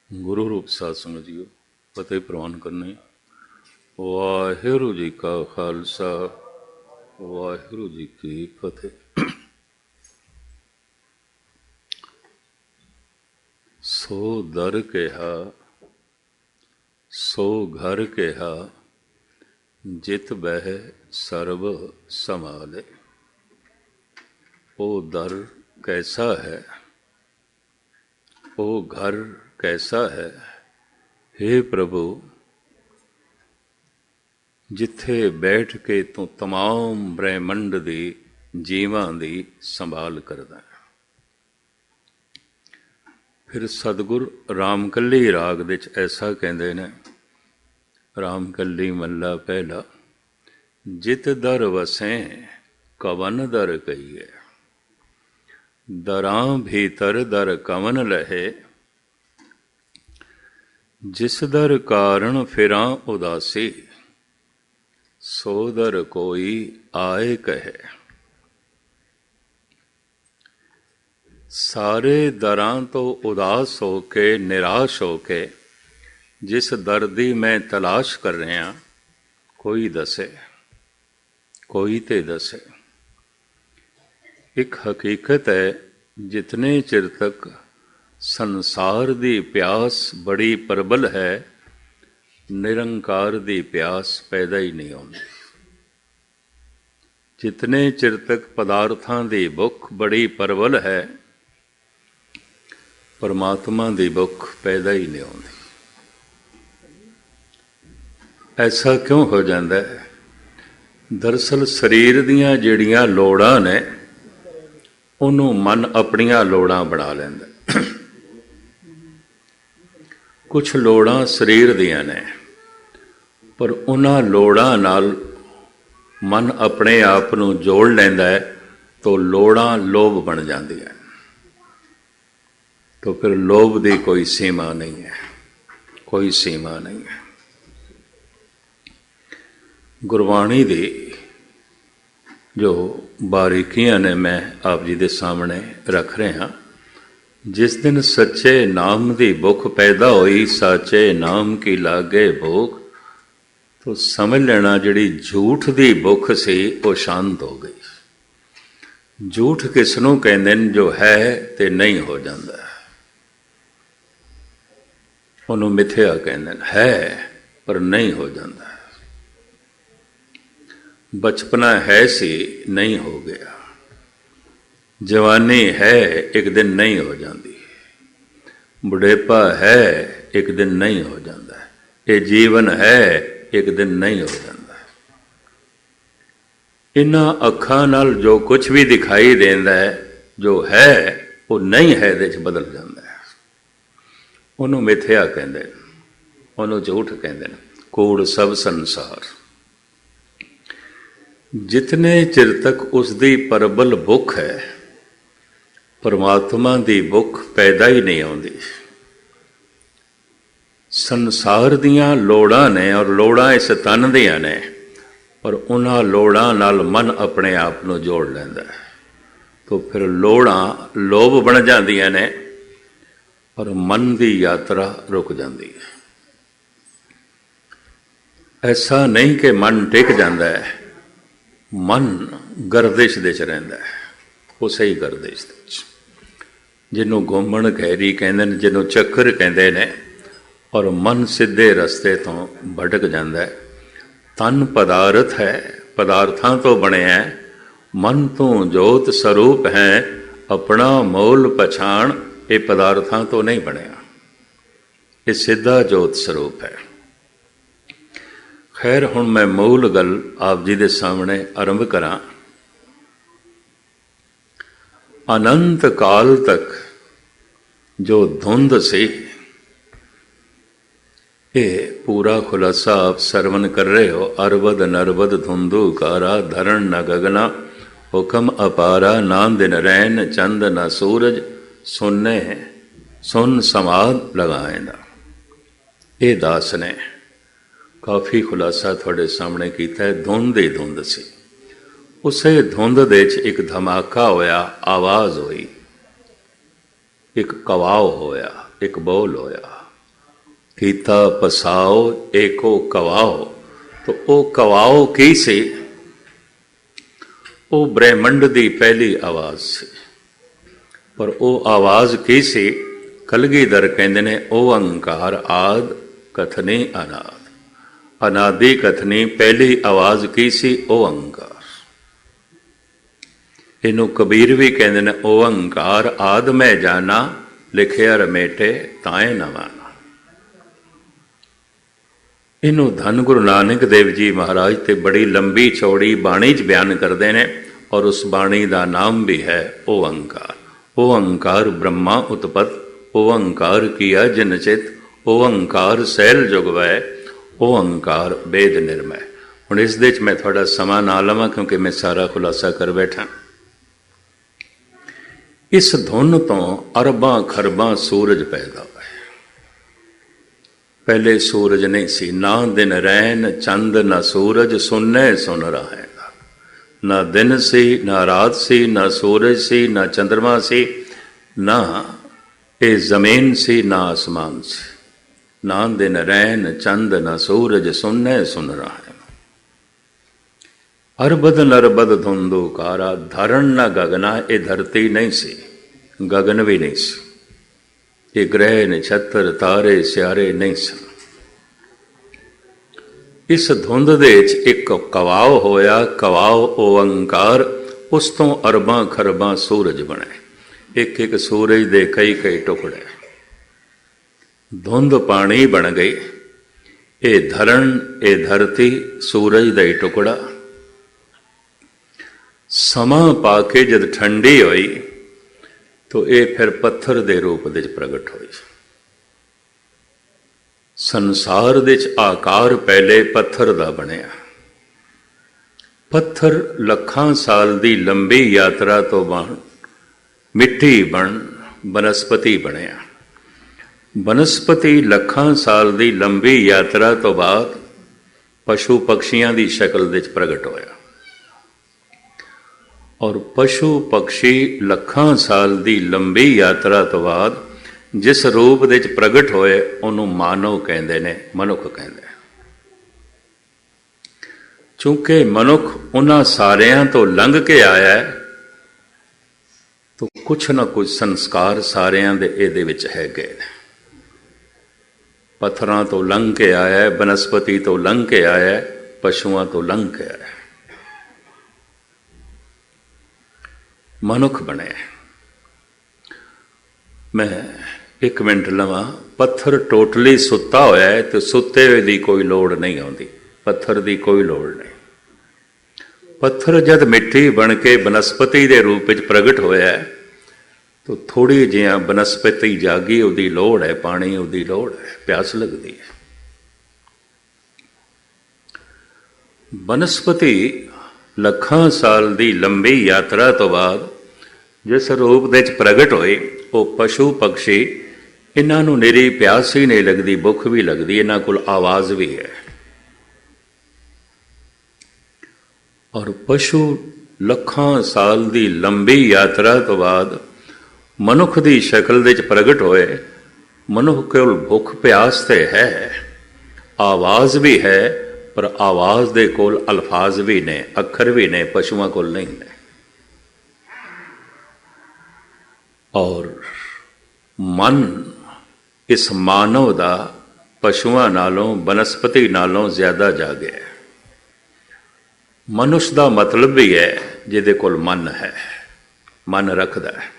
ਗੁਰੂ ਰੂਪ ਸਾਧ ਸੰਗਤ ਜੀਓ, ਫਤਿਹ ਪ੍ਰਵਾਨ ਕਰਨੇ। ਵਾਹਿਗੁਰੂ ਜੀ ਕਾ ਖਾਲਸਾ, ਵਾਹਿਗੁਰੂ ਜੀ ਕੀ ਫਤਿਹ। ਸੋ ਦਰ ਕਿਹਾ, ਸੋ ਘਰ ਕਿਹਾ, ਜਿਤ ਬਹਿ ਸਰਬ ਸੰਭਾਲੇ। ਉਹ ਦਰ कैसा है, वो घर कैसा है, हे प्रभु जिथे बैठ के तू तमाम ब्रह्मंड दी जीवां दी संभाल करदा है। फिर सतगुर रामकली राग दे ऐसा कहते ने, रामकली मल्ला पहला, जित दर वसें कवन दर कहिए, दरां भीतर दर कवन लहे, जिस दर कारण फिरां उदासी, सो दर कोई आए कहे। सारे दरां तो उदास हो के निराश हो के जिस दर दी मैं तलाश कर रहा, कोई दसे, कोई ते दसे। एक हकीकत है, जितने चिर तक संसार दी प्यास बड़ी प्रबल है, निरंकार दी प्यास पैदा ही नहीं होती। जितने चिर तक पदार्थां दी भुख बड़ी प्रबल है, परमात्मा दी भुख पैदा ही नहीं होती। ऐसा क्यों हो जाता है? दरअसल शरीर दीयां जिहड़ियां लोड़ां ने, ਉਹਨੂੰ ਮਨ ਆਪਣੀਆਂ ਲੋੜਾਂ ਬਣਾ ਲੈਂਦਾ। ਕੁਛ ਲੋੜਾਂ ਸਰੀਰ ਦੀਆਂ ਨੇ, ਪਰ ਉਹਨਾਂ ਲੋੜਾਂ ਨਾਲ ਮਨ ਆਪਣੇ ਆਪ ਨੂੰ ਜੋੜ ਲੈਂਦਾ ਹੈ, ਤਾਂ ਲੋੜਾਂ ਲੋਭ ਬਣ ਜਾਂਦੀਆਂ। ਤਾਂ ਫਿਰ ਲੋਭ ਦੀ ਕੋਈ ਸੀਮਾ ਨਹੀਂ ਹੈ, ਕੋਈ ਸੀਮਾ ਨਹੀਂ ਹੈ। ਗੁਰਬਾਣੀ ਦੀ जो बारीकियां ने मैं आप जी के सामने रख रहा। जिस दिन सच्चे नाम की भुख पैदा हुई, साचे नाम की लागे भूख, तो समझ लेना जिहड़ी झूठ की भुख सी वो शांत हो गई। झूठ किसनों कहते हैं? जो है ते नहीं हो जाता, उन्होंने मिथ्या कहते हैं। है पर नहीं हो जाता। बचपना है सी, नहीं हो गया। जवानी है, एक दिन नहीं हो जाती। बुढ़ेपा है, एक दिन नहीं हो जाता। ये जीवन है, एक दिन नहीं हो जाता। इन्हां अखां नाल जो कुछ भी दिखाई देंदा है, जो है वो नहीं है, दे बदल जाता है। उन्होंने मिथ्या कहते हैं, उन्होंने झूठ कहते हैं। कूड़ सब संसार। जितने चिर तक उसकी प्रबल भुख है, परमात्मा की भुख पैदा ही नहीं आती। संसार दियां लोड़ां ने, और लोड़ां इस तन दियां ने, और उन्हां लोड़ां नाल मन अपने आप को जोड़ लैंदा है। तो फिर लोड़ां लोभ बन जांदियां ने, और मन की यात्रा रुक जाती है। ऐसा नहीं कि मन टिक जाता है, मन गर्दिश दे च रहिंदा है, उसे ही गर्दिश दे च। जिन्हों घूमण खैरी कहते हैं, जिन्हों चक्कर कहते हैं, और मन सीधे रस्ते तो भटक जाता है। तन पदार्थ है, पदार्थां तो बने है। मन तो जोत स्वरूप है, अपना मोल पछाण, ये पदार्थां तो नहीं बनया, ये सीधा जोत स्वरूप है। खैर हुण मैं मूल गल आप जी के सामने आरंभ करा। अनंत काल तक जो धुंध सी, ये पूरा खुलासा आप सरवण कर रहे हो। अरबद नरबद धुंधु कारा, धरण न गगना, हुक्म अपारा, ना दिन रैन, चंद न सूरज, सुनने सुन समाध लगाएंदा। ये दास ने काफ़ी खुलासा थोड़े सामने किया है। धुंध ही धुंध सी, उसे धुंध दे एक धमाका होया, आवाज़ हुई, एक कवाव होया, एक बोल होया। कीता पसाओ एको कवाओ। तो वो कवाओ की सी? वो ब्रह्मंड की पहली आवाज़ सी। पर वो आवाज़ की सी? कलगीधर कहते ने ओंकार आद कथनी अनाद। अनादि कथनी पहली आवाज़ की सी? ओंकार। इनू कबीर भी कहते ने ओंकार आद मैं जाना, लिखिया रमेटे ताए न माना। इनू धन गुरु नानक देव जी महाराज ते बड़ी लंबी चौड़ी बाणी च बयान करते हैं। और उस बाणी का नाम भी है ओंकार। ओंकार ब्रह्मा उत्पत, ओंकार किया जिनचित, ओंकार सैल जुगवै, ओंकार वेद निर्मय। हुण इस दे मैं थोड़ा समा ना लवां क्योंकि मैं सारा खुलासा कर बैठा। इस धुन तो अरबां खरबां सूरज पैदा होए। पहले सूरज नहीं सी, ना दिन रैन चंद ना सूरज, सुनने सुन रहा है। ना दिन सी ना रात सी, ना सूरज सी ना चंद्रमा सी, ना ये जमीन सी ना आसमान सी। ना दिन रैन चंद ना सूरज, सुनने सुन रहा है। अरबद नरबद धुंधु कारा, धरण न गगना। ये धरती नहीं सी, गगन भी नहीं सी। ये ग्रह नक्षत्र तारे स्यारे नहीं सन। इस धुंध दे एक कवाओ होया, कवाओ ओंकार। उस तो अरबां खरबां सूरज बने। एक एक सूरज दे कई कई टुकड़े। धुंध पानी बन गई। ये धरण ये धरती सूरज का ही टुकड़ा। समा पाके जब ठंडी हुई तो ये फिर पत्थर के रूप में प्रगट हुई। संसार दे आकार पहले पत्थर का बनया। पत्थर लखां साल की लंबी यात्रा तो बन मिट्टी बन बनस्पति बनया। बनस्पति लखां साल की लंबी यात्रा तो बाद पशु पक्षियों की शक्ल विच प्रगट होया। और पशु पक्षी लखां साल की लंबी यात्रा तो बाद जिस रूप दे प्रगट होए उन्होंने मानव कहते ने, मनुख कहते। चूंकि मनुख उन्हां सारियां तो लंघ के आया है तो कुछ ना कुछ संस्कार सारियां दे इहदे विच है गए। पत्थरां तो लंघ के आया है, बनस्पति तो लंघ के आया है, पशुआं तो लंघ के आया है, मनुख बने। मैं एक मिनट लवां। पत्थर टोटली सुता होया है तो सुते हुए दी कोई लोड़ नहीं आती। पत्थर की कोई लोड़ नहीं। पत्थर जब मिट्टी बन के बनस्पति के रूप में प्रगट होया है तो थोड़ी जिहा बनस्पति जागी, उसकी लोड़ है, पानी उसकी लोड़ है, प्यास लगती है। बनस्पति लखां साल की लंबी यात्रा तो बाद जिस रूप दे प्रगट होए वो पशु पक्षी, इन्हों निरी प्यास ही नहीं लगती, भुख भी लगती, इन्हों को आवाज़ भी है। और पशु लखां साल की लंबी यात्रा तो बाद मनुख की शक्ल विच प्रगट होए। मनुख कोल भुख प्यास तो है, आवाज़ भी है, पर आवाज़ दे कोल अल्फाज भी ने, अखर भी ने, पशुओं कोल नहीं ने। और मन इस मानव का पशुओं नालों बनस्पति नालों ज्यादा जागे है। मनुष्य का मतलब भी है जिहदे कोल मन है, मन रखता है,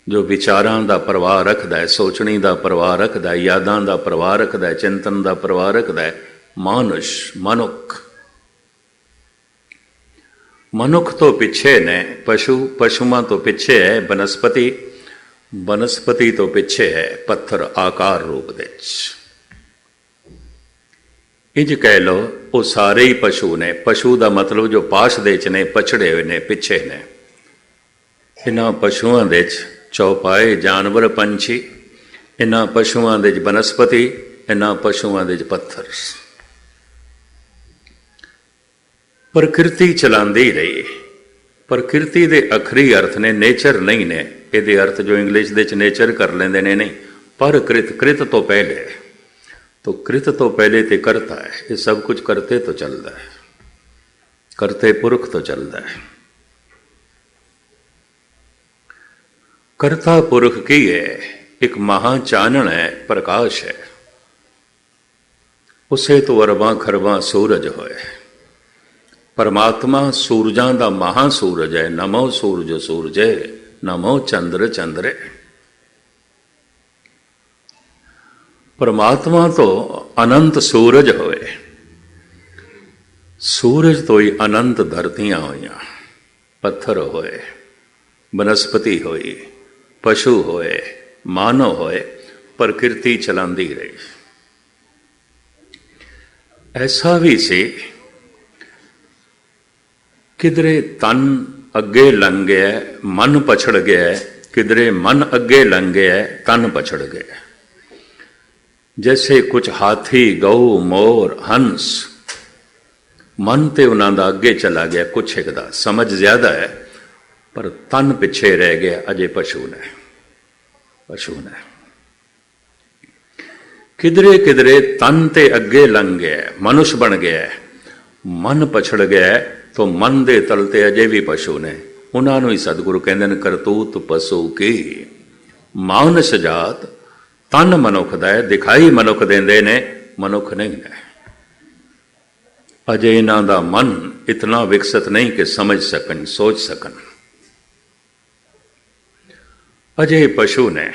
जो विचारां का प्रवाह रखता है, सोचने का प्रवाह रखता है, यादां का प्रवाह रखता है, चिंतन का प्रवाह रखता है। मानुष मनुख, मनुख तो पिछे ने पशु, पशुओं तो पिछे है बनस्पति, बनस्पति तो पिछे है पत्थर आकार रूप दे। इंज कह लो वो सारे ही पशु ने। पशु का मतलब जो पाश दे ने, पछड़े हुए ने, पिछे ने। इन्हां पशुओं दे चौपाए जानवर पंछी, इन्हां पशुओं दे बनस्पति, इन्हां पशुओं दे पत्थर। प्रकृति चलांदी रही। प्रकृति के अखरी अर्थ ने नेचर नहीं ने। ये अर्थ जो इंग्लिश दे नेचर कर लेंदे ने नहीं, पर कृत, कृत तो पहले तो कृत तो पहले ते करता है, ये सब कुछ करते तो चलता है, करते पुरख तो चलता है। करता पुरख की है, एक महा चानण है, प्रकाश है, उसे तो अरबां खरबां सूरज होए। परमात्मा सूरजां दा महा सूरज है। नमो सूरज सूरजे, नमो चंद्र चंद्रे। परमात्मा तो अनंत सूरज होए, सूरज तो ही अनंत धरतियां होइयां, पत्थर होए, बनस्पति होई, पशु होए, मानव होए, प्रकृति चलांदी रही। ऐसा भी से किधरे तन अगे लंघ गया, मन पछड़ गया, किधरे मन अगे लंघ गया, तन पछड़ गया। जैसे कुछ हाथी, गऊ, मोर, हंस, मन तो उन्हों का अगे चला गया, कुछ एक दा समझ ज्यादा है, पर तन पिछे रह गया, अजे पशु ने, पशु ने। किधरे किधरे तन ते अगे लंघ गया, मनुष्य बन गया, मन पछड़ गया, तो मन दे तलते अजे भी पशु ने। उन्होंने ही सतगुरु कहते हैं, करतूत पशु की मानस जात, तन मनुख दा है, दिखाई मनुख देंदे ने, मनुख नहीं है। अजे इन्हां दा मन इतना विकसित नहीं कि समझ सकन, सोच सकन। अजे पशु ने,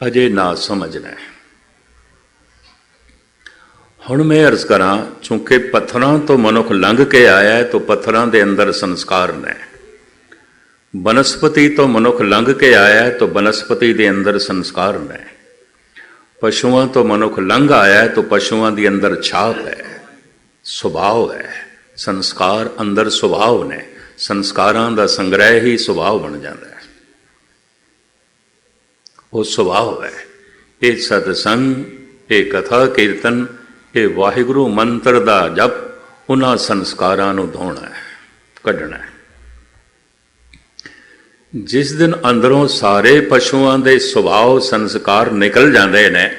अजे ना समझना। हुण मैं अर्ज करा, चूंकि पत्थरों तो मनुख लंघ के आया है, तो पत्थरों के अंदर संस्कार ने। बनस्पति तो मनुख लंघ के आया है, तो बनस्पति के अंदर संस्कार ने। पशुओं तो मनुख लंघ आया है, तो पशुओं के अंदर छाप है, सुभाव है। संस्कार अंदर सुभाव ने, संस्कारों का संग्रह ही सुभाव बन जाता है। वो सुभाव है। ये सतसंग, ये कथा कीर्तन, ये वाहिगुरु मंत्र दा जप, उन्हां संस्कारां नूं धोना है, कढ़ना है। जिस दिन अंदरों सारे पशुओं के सुभाव संस्कार निकल जाते हैं,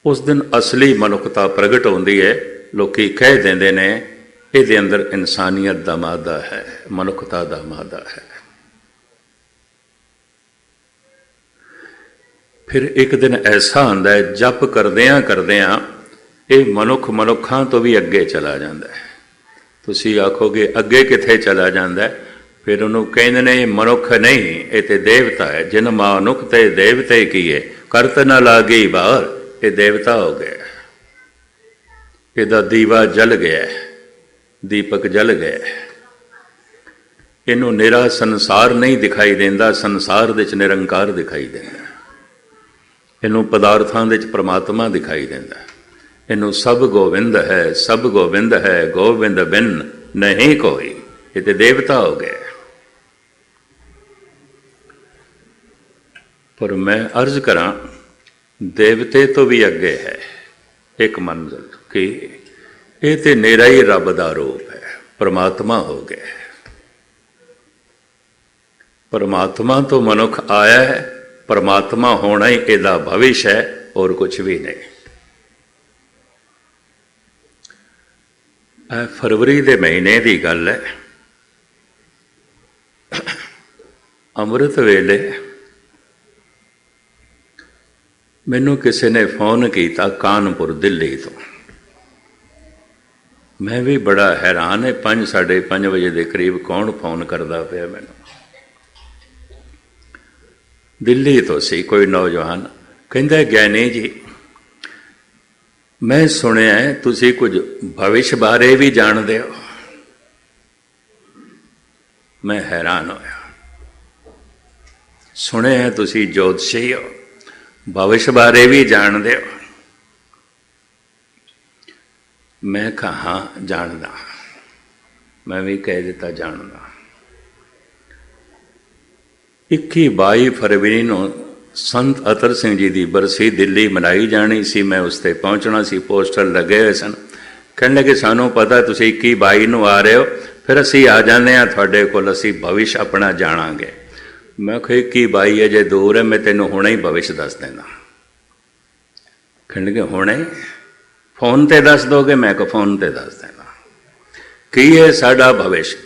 उस दिन असली मनुखता प्रगट होती है। लोकी कह देंदे ने, इहदे अंदर इंसानियत दा मादा है, मनुखता दा मादा है। फिर एक दिन ऐसा आंदा है, जप करदियां करदियां ये मनुख मनुखां तो भी अगे चला जाता है। तुसीं आखोगे अगे किथे चला जाता है? फिर उन्होंने कहते ने, मनुख नहीं, ये तो देवता है। जिन मानुख ते देवते किए, करत न लागी बाहर, ये देवता हो गया। इहदा दीवा जल गया, दीपक जल गया। इनू निरा संसार नहीं दिखाई देता, संसार दे च निरंकार दिखाई देता। इनू पदार्थां दे च परमात्मा दिखाई देता। इनू सब गोविंद है, सब गोविंद है, गोविंद बिन नहीं कोई। ये तो देवता हो गया। पर मैं अर्ज करा, देवते तो भी अगे है एक मंजिल कि ये तो नेरा ही रब दा रूप है, परमात्मा हो गया। परमात्मा तो मनुख आया है, परमात्मा होना ही इहदा भविष्य है, और कुछ भी नहीं। फरवरी के महीने की गल है। अमृत वेले मैनू किसी ने फोन किया कानपुर दिल्ली तो। मैं भी बड़ा हैरान है, 5 साढ़े 5 बजे के करीब कौन फोन करता पाया मैनू। दिल्ली तो सी कोई नौजवान, कहता ज्ञानी जी मैं सुनिया है तुसी कुछ भविष्य बारे भी जानते हो। मैं हैरान होया, सुने हैं तुसी ज्योतिषी हो, भविष्य बारे भी जानते हो। मैं कहा हाँ जानदा। मैं भी कह दिता जानदा। 21-22 फरवरी को संत अतर सिंह जी की बरसी दिल्ली मनाई जानी सी। मैं उस पर पहुँचना सी, पोस्टर लगे हुए सन। कहने लगे सानू पता तुसीं 21-22 को आ रहे हो, फिर असी आ जाने थोड़े कोल, असी भविष्य अपना जाणांगे। मैं कहा 21-22 अजे दूर है, मैं तेनों हुणे ही भविष्य दस देना। कहणगे हुणे फोन ते दस दोगे? मैं को फोन ते दस देना। की है साडा भविष्य?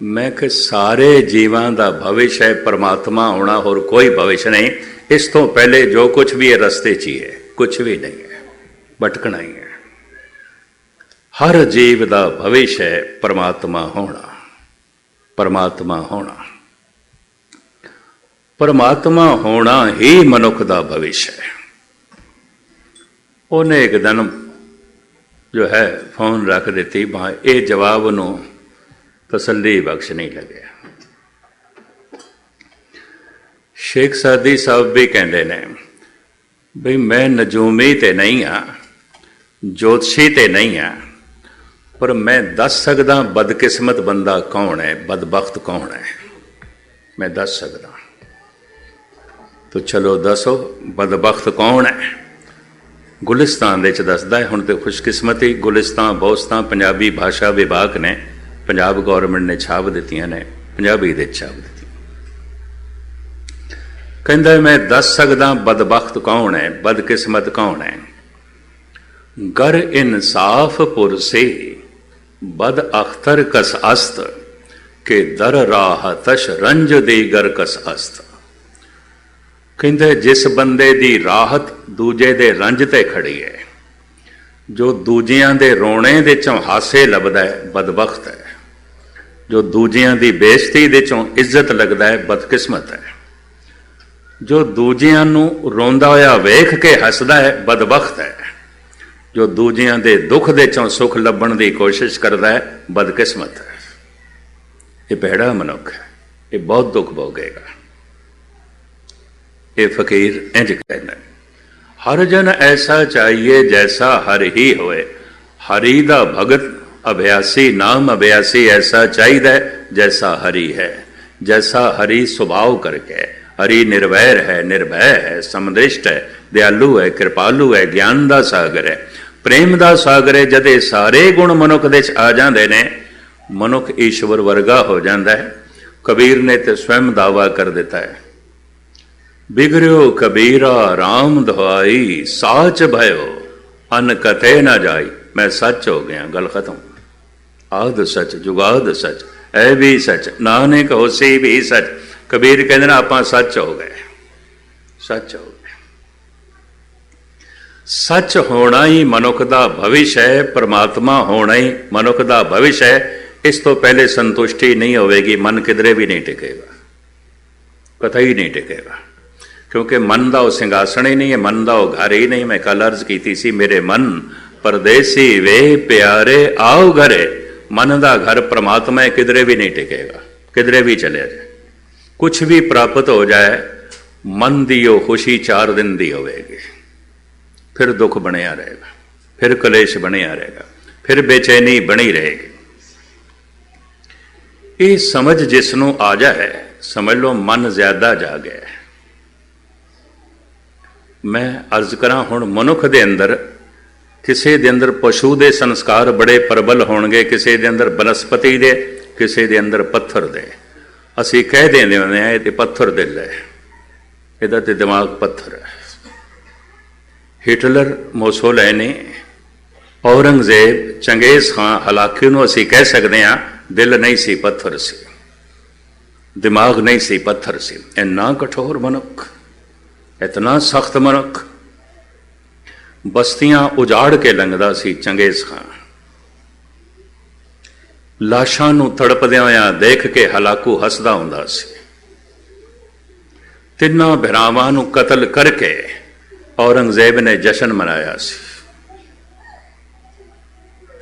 मैं कि सारे जीवां दा भविष्य है परमात्मा होना, होर कोई भविष्य नहीं। इस तो पहले जो कुछ भी है रस्ते च ही है, कुछ भी नहीं है, भटकना ही है। हर जीव दा भविष्य है परमात्मा होना, परमात्मा होना। परमात्मा होना ही मनुख दा भविष्य है। उन्हें एक दिन जो है फोन रख दी, वहां ये जवाब नूं तसल्ली बख्श नहीं लगे। शेख सादी साहब भी कहते ने बई मैं नजूमी तो नहीं हाँ, ज्योतिषी तो नहीं हाँ, पर मैं दस सकदा बदकिस्मत बंदा कौन है, बदबख्त कौन है, मैं दस सकदा। तो चलो दसो बदबख्त कौन है। गुलिस्तान दे च दसदा है। हुण तो खुशकिस्मती गुलिस्तान बोस्तान पंजाबी भाषा विभाग ने, पंजाब गौरमेंट ने छाप दित्तियां ने, पंजाबी दे छाप दी। कहंदा मैं दस सकदा बदबख्त कौन है, बदकिस्मत कौन है। गर इंसाफ पुर से बद अख्तर कस अस्त के दर राह तश रंज दीगर कस अस्त। कहंदे जिस बंदे दी राहत दूजे दे रंज ते खड़ी है, जो दूजियां दे रोने दे चों हासे लभदा है बदबख्त है, जो दूजियां दी बेइज्जती दे चों इज्जत लगदा है बदकिस्मत है, जो दूजियां नूं रोंदा होया वेख के हसदा है बदबख्त है, जो दूजियां दे दुख दे चों सुख लभण दी कोशिश करदा है बदकिस्मत है। ये भैड़ा मनुख है, ये बहुत दुख भोगेगा। ये फकीर इंज कहना हर जन ऐसा चाहिए जैसा हर ही होए, हरि दा भगत अभ्यासी नाम अभ्यासी ऐसा चाहिए जैसा हरि है। जैसा हरि स्वभाव करके, हरि निर्वैर है, निर्भय है, समदृष्ट है, दयालु है, कृपालु है, ज्ञान दा सागर है, प्रेम दा सागर है। जदे सारे गुण मनुख दे आ जाते ने, मनुख ईश्वर वर्गा हो जाता है। कबीर ने तो स्वयं दावा कर दिता है, बिगड़ो कबीरा राम दुहाई, साच भयो अन कथे न जाई। मैं सच हो गया, गल खत्म। आद सच जुगाद सच है भी सच, नानक होसी भी सच। कबीर कहते ना आप सच हो गए, सच हो गए। सच होना ही मनुख का भविष्य है, परमात्मा होना ही मनुख का भविष्य है। इस तो पहले संतुष्टि नहीं होगी, मन किधरे भी नहीं टिकेगा, कतई नहीं टिकेगा, क्योंकि मन का वह सिंघासन ही नहीं है, मन का वह घर ही नहीं। मैं कल अर्ज की सी, मेरे मन परदेसी वे प्यारे आओ घरे। मन का घर परमात्मा है, किधरे भी नहीं टिकेगा, किधरे भी चले जाए, कुछ भी प्राप्त हो जाए, मन की वो खुशी 4 दिन की होगी, फिर दुख बनया रहेगा, फिर कलेश बनया रहेगा, फिर बेचैनी बनी रहेगी। ये समझ जिसनों आ जाए, समझ लो मन ज्यादा जा गया। मैं अर्ज करा हुण मनुख दे अंदर, किसी दे अंदर पशु दे संस्कार बड़े प्रबल होणगे, किसी दे अंदर बनस्पति दे, किसी दे अंदर पत्थर दे। असी कह देंदे हुंदे आ ये पत्थर दिल है, इहदा ते दिमाग पत्थर है। हिटलर, मोसोलैनी, औरंगजेब, चंगेज खां, हलाकी नूं असी कह सकते हैं दिल नहीं सी पत्थर सी, दिमाग नहीं सी पत्थर सी। इन्ना कठोर मनुख, इतना सख्त मनुख, बस्तियां उजाड़ के लंघदा सी चंगेज खां। लाशां नूं तड़पदियां होइयां देख के हलाकू हसदा हुंदा सी। तिन्नां भरावां नूं कतल करके औरंगजेब ने जश्न मनाया सी।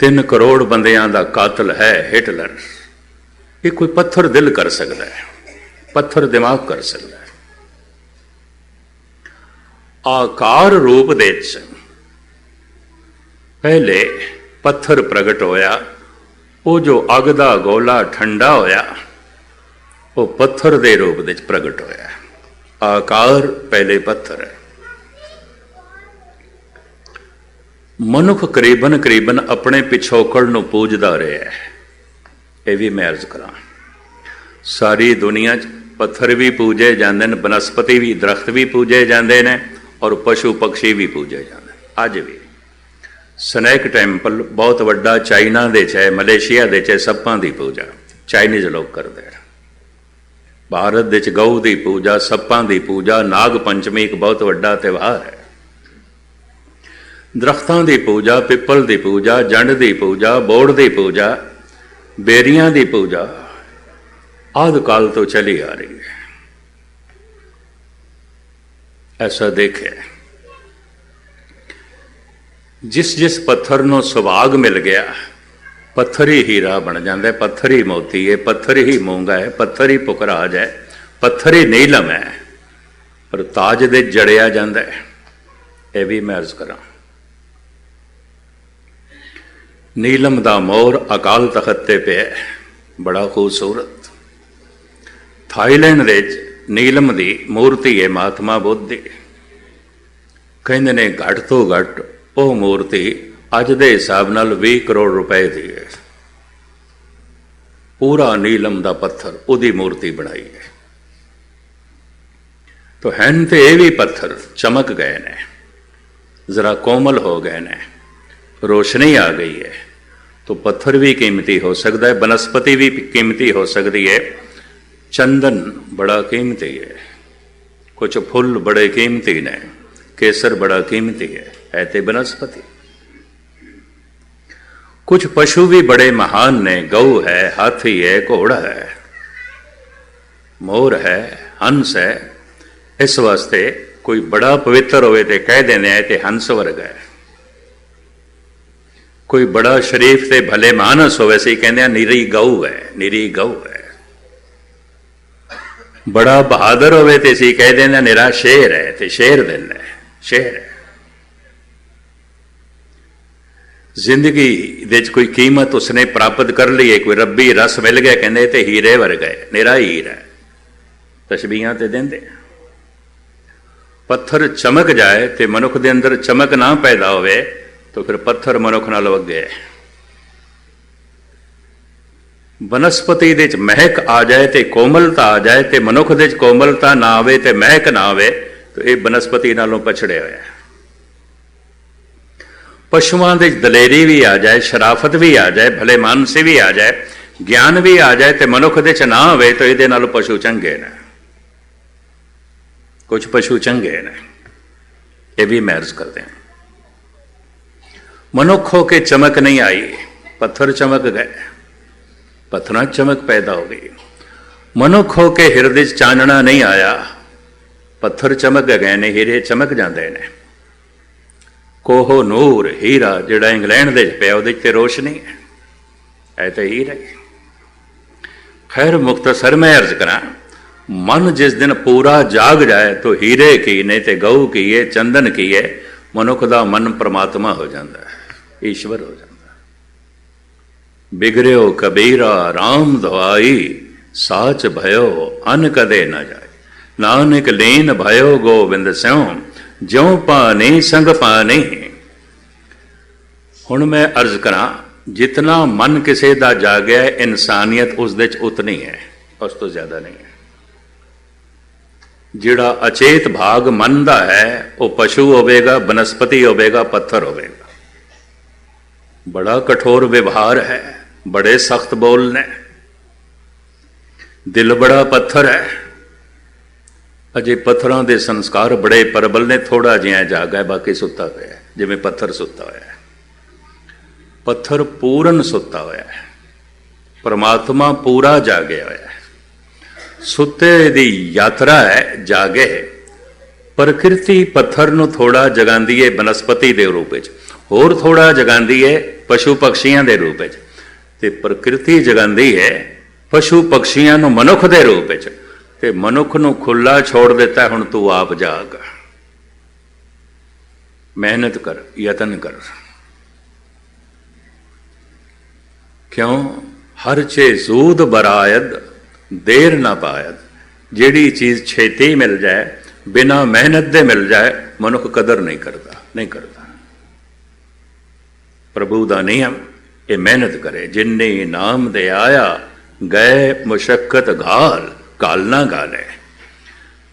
3 करोड़ बंदियां दा कातल है हिटलर। ये कोई पत्थर दिल कर सकता है, पत्थर दिमाग कर सकता है। आकार रूप दे पहले पत्थर प्रगट होया, वो जो अग दा गोला ठंडा होया, वो पत्थर दे रूप दे प्रगट होया। आकार पहले पत्थर है। मनुख करीबन करीबन अपने पिछोकड़ नूं पूजदा रहा है। यह भी मैं अर्ज करा, सारी दुनिया पत्थर भी पूजे जाते हैं, बनस्पति भी, दरख्त भी पूजे जाते हैं, और पशु पक्षी भी पूजे जाते हैं। अज भी स्नैक टैंपल बहुत वड्डा चाइना दे च है, मलेशिया दे च सप्पां दी पूजा चाइनीज लोग करते हैं। भारत दे च गऊ की पूजा, सप्पां की पूजा, नाग पंचमी एक बहुत वड्डा त्यौहार है। दरख्तां की पूजा, पिपल की पूजा, जंड की पूजा, बोड़ की पूजा, बेरियां की पूजा आदि काल तो चली आ रही है। ऐसा देखे जिस जिस पत्थर नूं सुभाग मिल गया, पत्थर ही हीरा बन जाता है, पत्थर ही मोती है, पत्थर ही मूंगा है, पत्थर ही पुखराज है, पत्थर ही नीलम है, पर ताज दे जड़िया जाता है। यह भी मैं अर्ज करा, नीलम दा मोर अकाल तखत ते पे है, बड़ा खूबसूरत। थाईलैंड दे नीलम दी मूर्ति है महात्मा बुद्ध दी। कहते ने घट तो घट वह मूर्ति अज दे हिसाब नाल 20 करोड़ रुपए की है। पूरा नीलम दा पत्थर उदी मूर्ति बनाई है। तो हैन तो ये भी पत्थर चमक गए ने, जरा कोमल हो गए ने, रोशनी आ गई है। तो पत्थर भी कीमती हो सकता है, बनस्पति भी कीमती हो सकती है, चंदन बड़ा कीमती है, कुछ फुल बड़े कीमती ने, केसर बड़ा कीमती है तो बनस्पति। कुछ पशु भी बड़े महान ने, गऊ है, हाथी है, घोड़ा है, मोर है, हंस है। इस वास्ते कोई बड़ा पवित्र होवे ते कह देने है ते हंस वर्ग है। कोई बड़ा शरीफ ते भले मानस होवे से कहने निरी गऊ है, निरी गऊ है। बड़ा बहादुर होवे ते सी कह देना निरा शेर है, ते शेर दिन है, शेर है। जिंदगी दे कोई कीमत उसने प्राप्त कर ली है, कोई रब्बी रस मिल गया, कहते ते हीरे वर्ग है, निरा हीर है। तशबीहां ते देंदे। पत्थर चमक जाए तो मनुख के अंदर चमक ना पैदा होवे तो फिर पत्थर मनुख नाल वगे। वनस्पति दे महक आ जाए तो कोमलता आ जाए तो मनुख दे कोमलता ना आवे तो महक ना आवे तो यह वनस्पति नालों पछड़े हुए। पशुओं के दलेरी भी आ जाए, शराफत भी आ जाए, भले मानसी भी आ जाए, ज्ञान भी आ जाए तो मनुख दे च ना आवे तो ये नालों पशु चंगे ने। कुछ पशु चंगे ने, यह भी महर्ज करते हैं। मनुख हो के चमक नहीं आई, पत्थर चमक गए, पत्थर चमक पैदा हो गई। मनुख हो के हृदय चानना नहीं आया, पत्थर चमक गए ने, हीरे चमक जाते हैं। कोहो नूर हीरा जिहड़ा इंग्लैंड दे पिया उहदे ते रोशनी है, ऐ तो हीरा है। खैर मुख्तसर मैं अर्ज करा, मन जिस दिन पूरा जाग जाए तो हीरे की नहीं तो गऊ की है, चंदन की है, मनुख का मन परमात्मा हो जाता है, ईश्वर हो जाता है। बिगड़ो कबीरा राम दवाई, साच भयो अन कदे न जाए, नानक लीन भयो गोविंद स्यों, ज्यों पानी संग पानी। हुण मैं अर्ज करा, जितना मन किसी का जागया इंसानियत उस दे उतनी है, उस तो ज्यादा नहीं है। जिहड़ा अचेत भाग मन का है वह पशु होवेगा, बनस्पति होवेगा, पत्थर होवेगा। बड़ा कठोर व्यवहार है, बड़े सख्त बोल ने, दिल बड़ा पत्थर है। अजे पत्थरों के संस्कार बड़े प्रबल ने, थोड़ा जिहा जागा है, बाकी सुता हुआ है, जिवें पत्थर सुता हुआ है। पत्थर पूर्ण सुता हुआ है, परमात्मा पूरा जागे हुआ है। सुते दी यात्रा है, जागे। प्रकृति पत्थर नूं थोड़ा जगांदी है बनस्पति के रूप में, होर थोड़ा जगांदी है पशु पक्षियों के रूप में, ते प्रकृति जगांदी है पशु पक्षियों नूं मनुख के रूप में, ते मनुख नूं खुला छोड़ देता है। हुण तू आप जाग, मेहनत कर, यतन कर। क्यों? हर चे सूद बरायद देर ना पायद। जिहड़ी चीज छेती मिल जाए, बिना मेहनत दे मिल जाए, मनुख कदर नहीं करता, नहीं करता। प्रभु दा नियम ये मेहनत करे। जिन्ने नाम दे आया गए मुशक्कत घाल, घालना घाले,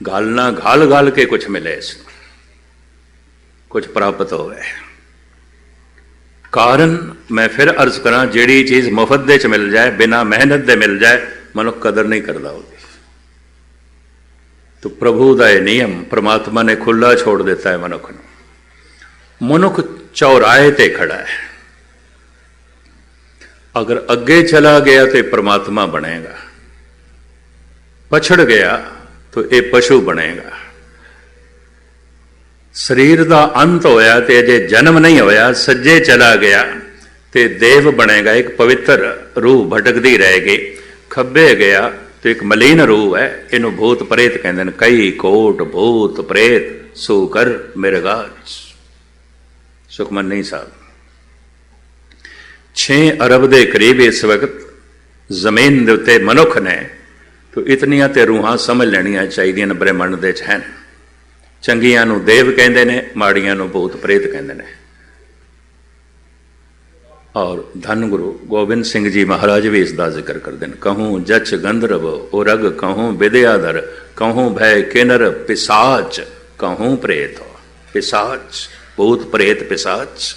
घालना घाल घाल के कुछ मिले। इसमें कुछ प्राप्त होवे। कारण मैं फिर अर्ज करा, जिहड़ी चीज़ मुफ्त दे च मिल जाए, बिना मेहनत दे मिल जाए, मनुख कदर नहीं करता उसकी। तो प्रभु का यह नियम परमात्मा ने खुला छोड़ दिता है मनुख को। मनुख चौराहे ते खड़ा है, अगर अगे चला गया तो परमात्मा बनेगा, पछड़ गया तो यह पशु बनेगा। शरीर का अंत होया तो अजे जन्म नहीं होया, सज्जे चला गया तो देव बनेगा, एक पवित्र रूह भटकती रहेगी। खब्बे गया तो एक मलीन रूह है, इनू भूत प्रेत कहते हैं। कई कोट भूत प्रेत सूकर मिर्गाज। सुखमनी साहब 6 अरब के करीब इस वक्त जमीन के उत्ते मनुख ने, तो इतनियां तो रूहां समझ लेनियां चाहिए ब्रह्मंड दे हैं। चंगियां नूं देव कहते हैं, माड़ियां नूं भूत प्रेत कहते हैं। और धन गुरु गोबिंद सिंह जी महाराज भी इसका जिक्र करते हैं। कहूँ जच गंधर्व उरग, कहूँ विद्याधर, कहूँ भय किन्नर पिशाच, कहूँ प्रेत पिशाच, भूत प्रेत पिशाच।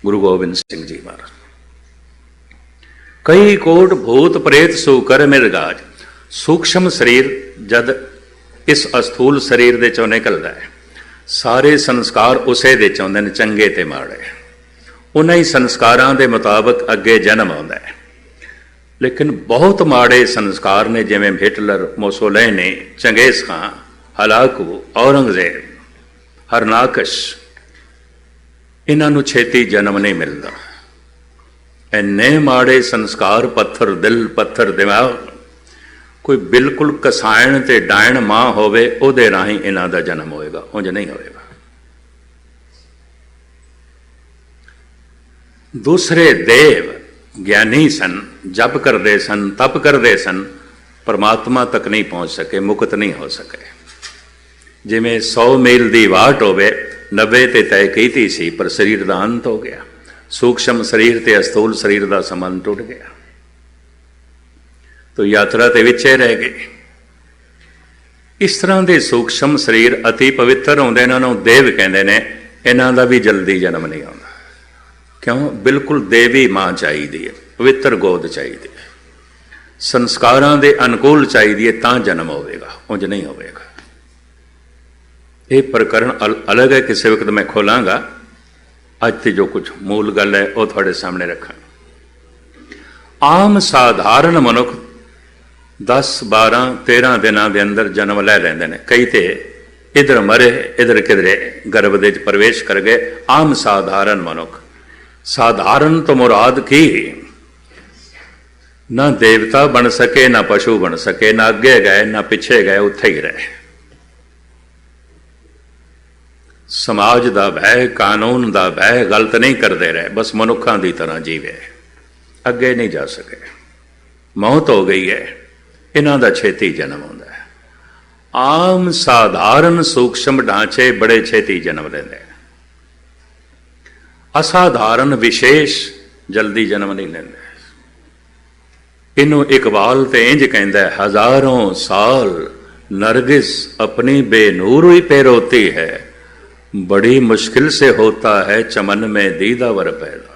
गुरु गोबिंद सिंह जी महाराज। कई कोट भूत प्रेत सूकर मिर्गाज। सूक्ष्म शरीर जद इस अस्थूल शरीर दे चों निकलता है, सारे संस्कार उसे दे चौंदे ने, चंगे ते माड़े। उन्हीं संस्कारां दे मुताबिक अगे जन्म आता है। लेकिन बहुत माड़े संस्कार ने, जिवें हिटलर, मोसोलिनी, चंगेज खां, हलाकू, औरंगजेब, हरनाकश, इन्हां नूं छेती जन्म नहीं मिलता। इन्ने माड़े संस्कार, पत्थर दिल, पत्थर दिमाग। कोई बिल्कुल कसायण ते डायण मां होवे, उहदे राहीं इन्हां दा जन्म होएगा, उंज नहीं होएगा। दूसरे देव ज्ञानी सन, जप करते सन, तप करते सन, परमात्मा तक नहीं पहुंच सके, मुक्त नहीं हो सके। जिमें 100 मील की वाट होवे, 90 ते तय की सी, पर शरीर का अंत हो गया। सूक्ष्म शरीर ते अस्थूल शरीर का संबंध टूट गया, तो यात्रा ते विचे रह गए। इस तरह के सूक्ष्म शरीर अति पवित्र होंदे, इन्हों देव कहते हैं। इन्हों का भी जल्दी जन्म नहीं आता। क्यों? बिल्कुल देवी मां चाहिए, पवित्र गोद चाहिए, संस्कारां दे अनुकूल चाहिए, तां जन्म होगा, उंज नहीं होगा। ये प्रकरण अलग है, किसी वक्त मैं खोलांगा। अज ते जो कुछ मूल गल है वह थोड़े सामने रखा। आम साधारण मनुख 10, 12, 13 दिनों के अंदर जन्म लै लेंदे ने। कई तो इधर मरे, इधर किधरे गर्भ दे प्रवेश कर गए। आम साधारण मनुख। साधारण तो मुराद की, ना देवता बन सके, ना पशु बन सके, ना अगे गए ना पिछे गए, उत्थे ही रहे। समाज का भय, कानून का भय, गलत नहीं करते रहे, बस मनुखों की तरह जीवे, अगे नहीं जा सके। मौत हो गई है, इन्हों का छेती जन्म होता है। आम साधारण सूक्ष्म ढांचे बड़े छेती जन्म लेंदे। असाधारण विशेष जल्दी जन्म नहीं लेंदे। इनू इकबाल तो इंज कहता है, हजारों साल नरगिस अपनी बेनूर ही पैरोती है, बड़ी मुश्किल से होता है चमन में दीदावर पैदा।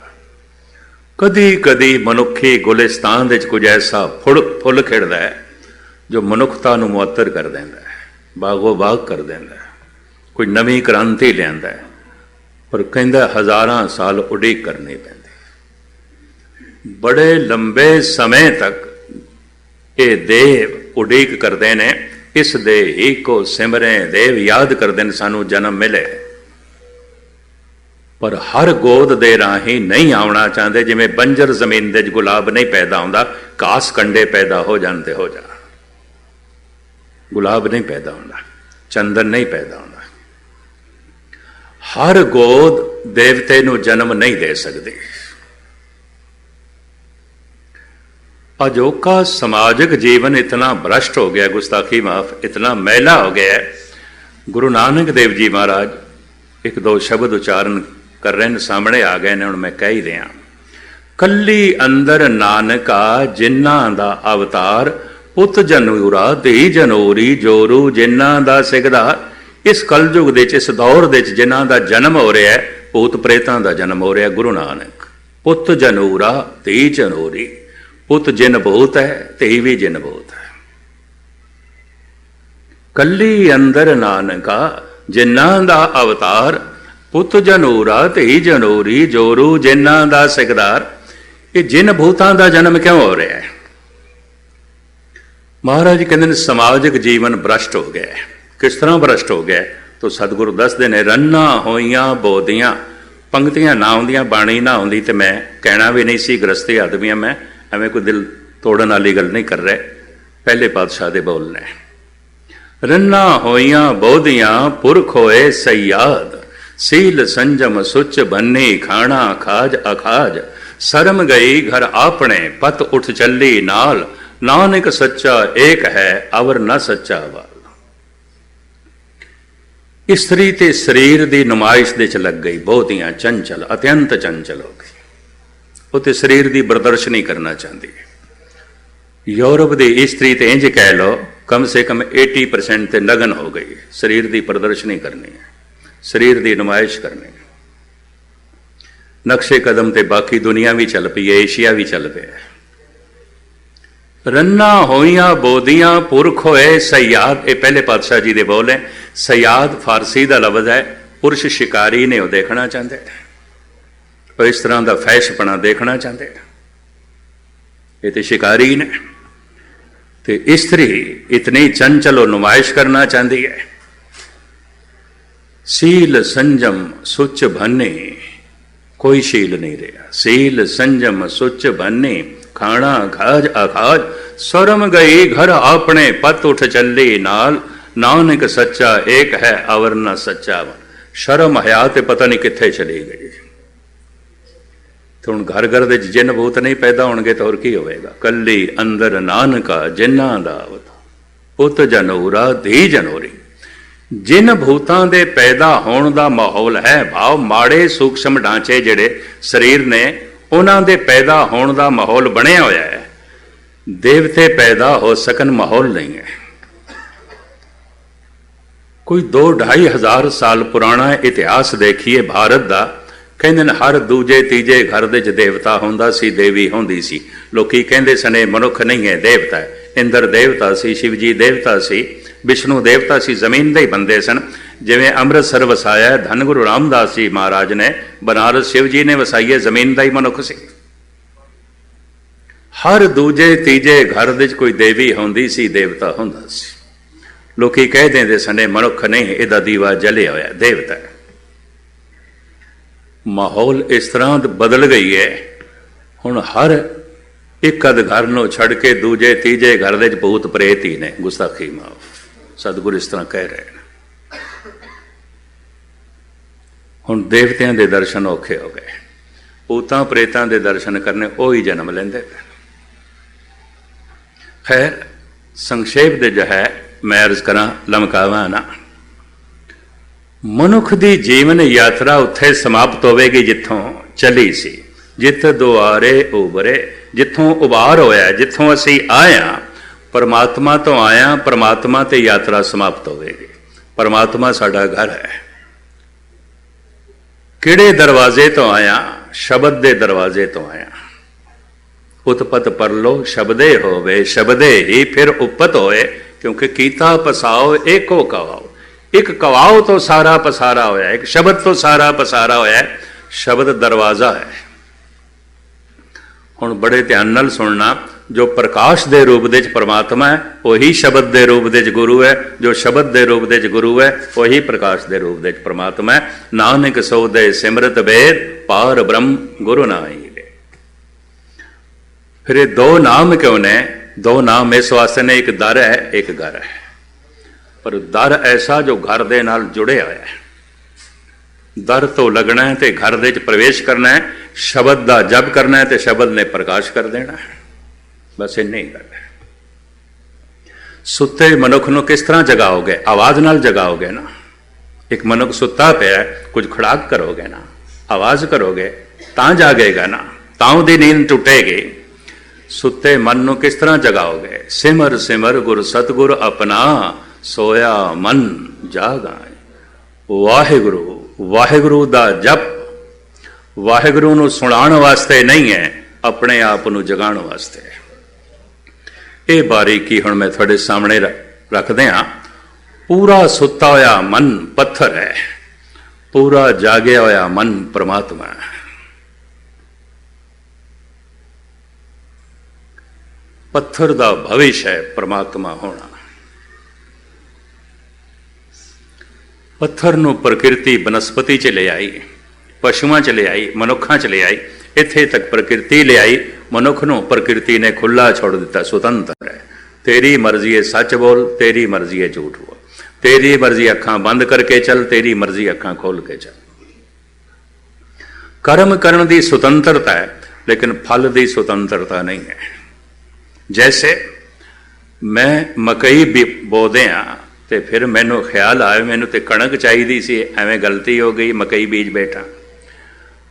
कदी कदी मनुखी गुलिस्तान कुछ ऐसा फुल खिड़दा है जो मनुखता नूं मुअत्तर कर देंदा है, बागो बाग कर देंदा है, कोई नवी क्रांति लियांदा है। पर कहंदा हज़ारां साल उड़ीक करनी पैंदी। बड़े लंबे समय तक ये देव उड़ीक करते ने, इस दे ही को सिमरें, देव याद करते हैं सानू जन्म मिले। पर हर गोद दे राही नहीं आना चाहते। जिमें बंजर जमीन दे गुलाब नहीं पैदा होंदा, घास कंडे पैदा हो जानते हो जा, गुलाब नहीं पैदा होंदा, चंदन नहीं पैदा होंदा। हर गोद देवते नू जन्म नहीं दे सकती। अजोका समाजिक जीवन इतना भ्रष्ट हो गया, गुस्ताखी माफ, इतना मैला हो गया है। गुरु नानक देव जी महाराज एक दो शब्द उच्चारण कर रहे हैं, सामने आ गए ने, हुण मैं कह ही रहा। कली अंदर नानका जिन्ना दा अवतार, पुत जनूरा धी जनूरी जोरू जिन्ना दा सिगदार। इस कलयुग दे इस दौर दे जिन्हां दा जन्म हो रहा है, भूत प्रेतां दा जन्म हो रहा। गुरु नानक पुत जनूरा धी जनूरी, पुत जिन भूत है धी भी जिन भूत है। कली अंदर नानका जिन्हां दा अवतार, पुत जनूरा धी जनूरी, जोरू जिन्हां दा सिकदार। ये जिन भूतां दा जन्म क्यों हो रहा है? महाराज कहते हैं समाजिक जीवन भ्रष्ट हो गया है। किस तरह भ्रष्ट हो गया? तो सतगुरु दसदे ने रन्ना होइयां बोदियां, पंक्तियां ना आउंदियां, बाणी ना आउंदी ते मैं कहना भी नहीं सी, गृहस्थी आदमी मैं, एवें कोई दिल तोड़न वाली गल नहीं कर रहे। पहले पातशाह दे बोल ने, रन्ना होइयां बोदियां पुरख होए सयाद, सील संजम सुच बन्नी खाना खाज अखाज, शर्म गई घर आपने पत उठ चली नाल, नानक सच्चा एक है अवर न सच्चा वाल। स्त्री ते शरीर की नुमाइश दे च लग गई, बहुतियां चंचल, अत्यंत चंचल हो गई। वो तो शरीर की प्रदर्शनी करना चाहती है। यूरोप की स्त्री तो इंज कह लो कम से कम 80% ते लगन हो गई, शरीर की प्रदर्शनी करनी है, शरीर की नुमाइश करनी है। नक्शे कदम ते बाकी दुनिया भी चल पई है, एशिया भी चल पे है। रन्ना होइयां बोदियां पुरख होए सयाद, ये पहले पातशाह जी दे बोल है। सयाद फारसी का लफ्ज है, पुरुष शिकारी ने वो देखना चाहते, और इस तरह का फैशपना देखना चाहते, ये तो शिकारी ने। तो स्त्री इतनी चंचल और नुमाइश करना चाहती है। सील संजम सुच भन्ने, कोई शील नहीं रहा। सील संजम सुच भन्ने, खाना खाज अखाज, शर्म गई घर आपने पत उठ चली नाल, नानक सच्चा एक है अवर न सच्चा वन। शर्म हया ते पता नहीं कित्थे चली गई। तो हुण घर घर दे जिन भूत नहीं पैदा होणगे तो होर की होवेगा? कली अंदर नानका जिन्हां दा अवतार, पुत जनूरा धी जनूरी। जिन भूतां दे पैदा होण दा माहौल है, भाव माड़े सूक्ष्म ढांचे जिहड़े शरीर ने, उन्हां दे पैदा होण दा माहौल बनिया होया है। देवते पैदा हो सकन माहौल नहीं है। कोई 2-2.5 हज़ार साल पुराना इतिहास देखिए भारत का। कहते हैं हर दूजे तीजे घर दे देवता होंदा सी, देवी होंदी सी। लोकी कहते सने मनुख नहीं है, देवता है। इंद्र देवता सी, शिवजी देवता सी, विष्णु देवता सी, जमीन दे ही बंदे सन। जिवें अमृतसर वसाया धन गुरु रामदास जी महाराज ने, बनारस शिव जी ने वसाई है, जमीन का ही मनुख सी। हर दूजे तीजे घर दे कोई देवी होंदी सी, देवता होंदा सी। लोकी कह देंदे सने मनुख नहीं, इहदा दीवा जलिया होया, देवता है। माहौल इस तरह बदल गई है, हुण हर एक अध घर नूं छड़ के दूजे तीजे घर दे भूत प्रेत ही ने। गुस्ताखी माफ, सतगुरु इस तरह कह रहे हैं। हुण देवतियां दे दर्शन औखे हो गए, भूतां प्रेतां दे दर्शन करने वो ही जन्म लेंदे। खैर संक्षेप दे जो है मैं अर्ज करा, लमकावा ना। मनुख दी जीवन यात्रा उत्थे समाप्त होवेगी जिथों चली सी, जिथ दुआरे उबरे, जिथों उबार होया, जिथों असी आया परमात्मा तो आया, परमात्मा ते यात्रा समाप्त होवेगी। परमात्मा साडा घर है। किहड़े दरवाजे तो आया? शब्द दे दरवाजे तो आया। उत्पत परलो शब्दे होवे, शब्दे ही फिर उपत होए, क्योंकि कीता पसाओ एको कवाओ। एक कवाओ तो सारा पसारा होया, एक शब्द तो सारा पसारा होया। शब्द दरवाजा है। हुण बड़े ध्यान नाल सुनना, जो प्रकाश दे रूप दे परमात्मा है वही शब्द दे रूप दे गुरु है, जो शब्द दे रूप दे गुरु है वही प्रकाश दे रूप दे परमात्मा है। नानक सौदे सिमरत भेद, पार ब्रह्म गुरु नाई। फिर ये दो नाम क्यों ने? दो नाम इस वास्ते ने, एक दर है एक घर है। पर दर ऐसा जो घर दे नाल जुड़े हुआ है। दर तो लगना है तो घर दे प्रवेश करना है, शब्द का जप करना है तो शब्द ने प्रकाश कर देना है। बस इन्नी ही गल है। सुते मनुख नूं किस तरह जगाओगे? आवाज नाल जगाओगे ना। एक मनुख सुता पिया, कुछ खड़ाक करोगे ना, आवाज करोगे तां जागेगा ना, तां दी नींद टुटेगी। सुते मन नूं किस तरह जगाओगे? सिमर सिमर गुर सतगुर अपना, सोया मन जागाए। ਵਾਹਿਗੁਰੂ ਵਾਹਿਗੁਰੂ ਦਾ ਜਪ ਵਾਹਿਗੁਰੂ ਨੂੰ ਸੁਣਾਉਣ ਵਾਸਤੇ ਨਹੀਂ ਹੈ, ਆਪਣੇ ਆਪ ਨੂੰ ਜਗਾਉਣ ਵਾਸਤੇ। ਇਹ ਬਾਰੀਕੀ ਹੁਣ ਮੈਂ ਤੁਹਾਡੇ ਸਾਹਮਣੇ ਰੱਖਦੇ ਹਾਂ। ਪੂਰਾ ਸੁੱਤਾ ਹੋਇਆ ਮਨ ਪੱਥਰ ਹੈ, ਪੂਰਾ ਜਾਗਿਆ ਹੋਇਆ ਮਨ ਪ੍ਰਮਾਤਮਾ ਹੈ। ਪੱਥਰ ਦਾ ਭਵਿਸ਼ ਹੈ ਪ੍ਰਮਾਤਮਾ ਹੋਣਾ। ਪੱਥਰ ਨੂੰ ਪ੍ਰਕਿਰਤੀ ਬਨਸਪਤੀ ਚ ਲੈ ਆਈ, ਪਸ਼ੂਆਂ ਚ ਲੈ ਆਈ, ਮਨੁੱਖਾਂ ਚ ਲੈ ਆਈ, ਇੱਥੇ ਤੱਕ ਪ੍ਰਕਿਰਤੀ ਲੈ ਆਈ। ਮਨੁੱਖ ਨੂੰ ਪ੍ਰਕਿਰਤੀ ਨੇ ਖੁੱਲਾ ਛੋੜ ਦਿੱਤਾ, ਸੁਤੰਤਰ ਹੈ। ਤੇਰੀ ਮਰਜ਼ੀ ਹੈ ਸੱਚ ਬੋਲ, ਤੇਰੀ ਮਰਜ਼ੀ ਹੈ ਝੂਠ ਬੋਲ, ਤੇਰੀ ਮਰਜ਼ੀ ਅੱਖਾਂ ਬੰਦ ਕਰਕੇ ਚੱਲ, ਤੇਰੀ ਮਰਜ਼ੀ ਅੱਖਾਂ ਖੋਲ ਕੇ ਚੱਲ। ਕਰਮ ਕਰਨ ਦੀ ਸੁਤੰਤਰਤਾ ਹੈ, ਲੇਕਿਨ ਫਲ ਦੀ ਸੁਤੰਤਰਤਾ ਨਹੀਂ ਹੈ। ਜੈਸੇ ਮੈਂ ਮਕਈ ਵੀ ਬੋਦੇ ਹਾਂ ਤੇ ਫਿਰ ਮੈਨੂੰ ਖਿਆਲ ਆਇਆ ਮੈਨੂੰ ਤੇ ਕਣਕ ਚਾਹੀਦੀ ਸੀ, ਐਵੇਂ ਗਲਤੀ ਹੋ ਗਈ, ਮਕਈ ਬੀਜ ਬੈਠਾ।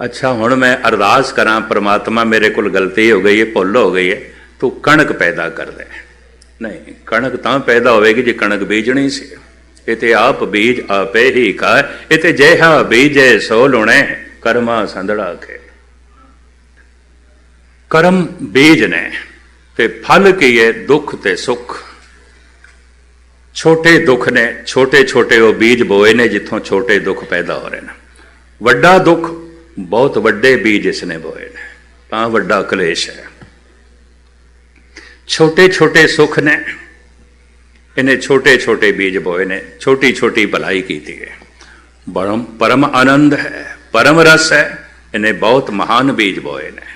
ਅੱਛਾ ਹੁਣ ਮੈਂ ਅਰਦਾਸ ਕਰਾਂ, ਪ੍ਰਮਾਤਮਾ ਮੇਰੇ ਕੋਲ ਗਲਤੀ ਹੋ ਗਈ ਹੈ, ਭੁੱਲ ਹੋ ਗਈ ਹੈ, ਤੂੰ ਕਣਕ ਪੈਦਾ ਕਰ ਦੇ। ਨਹੀਂ, ਕਣਕ ਤਾਂ ਪੈਦਾ ਹੋਵੇਗੀ ਜੇ ਕਣਕ ਬੀਜਣੀ ਸੀ। ਇਹ ਤੇ ਆਪ ਬੀਜ ਆਪੇ ਹੀ ਖਾਏ, ਇਹ ਤੇ ਜਿਹਾ ਬੀਜੇ ਸੋ ਲੁਣੇ, ਕਰਮਾ ਸੰਧੜਾ ਕੇ। ਕਰਮ ਬੀਜ ਨੇ ਤੇ ਫਲ ਕੀ ਹੈ? ਦੁੱਖ ਤੇ ਸੁੱਖ। ਛੋਟੇ ਦੁੱਖ ਨੇ, ਛੋਟੇ ਛੋਟੇ ਉਹ ਬੀਜ ਬੋਏ ਨੇ ਜਿੱਥੋਂ ਛੋਟੇ ਦੁੱਖ ਪੈਦਾ ਹੋ ਰਹੇ ਨੇ। ਵੱਡਾ ਦੁੱਖ ਬਹੁਤ ਵੱਡੇ ਬੀਜ ਇਸ ਨੇ ਬੋਏ ਨੇ, ਤਾਂ ਵੱਡਾ ਕਲੇਸ਼ ਹੈ। ਛੋਟੇ ਛੋਟੇ ਸੁੱਖ ਨੇ, ਇਹਨੇ ਛੋਟੇ ਛੋਟੇ ਬੀਜ ਬੋਏ ਨੇ, ਛੋਟੀ ਛੋਟੀ ਭਲਾਈ ਕੀਤੀ ਹੈ। ਪਰਮ ਆਨੰਦ ਹੈ, ਪਰਮ ਰਸ ਹੈ, ਇਹਨੇ ਬਹੁਤ ਮਹਾਨ ਬੀਜ ਬੋਏ ਨੇ।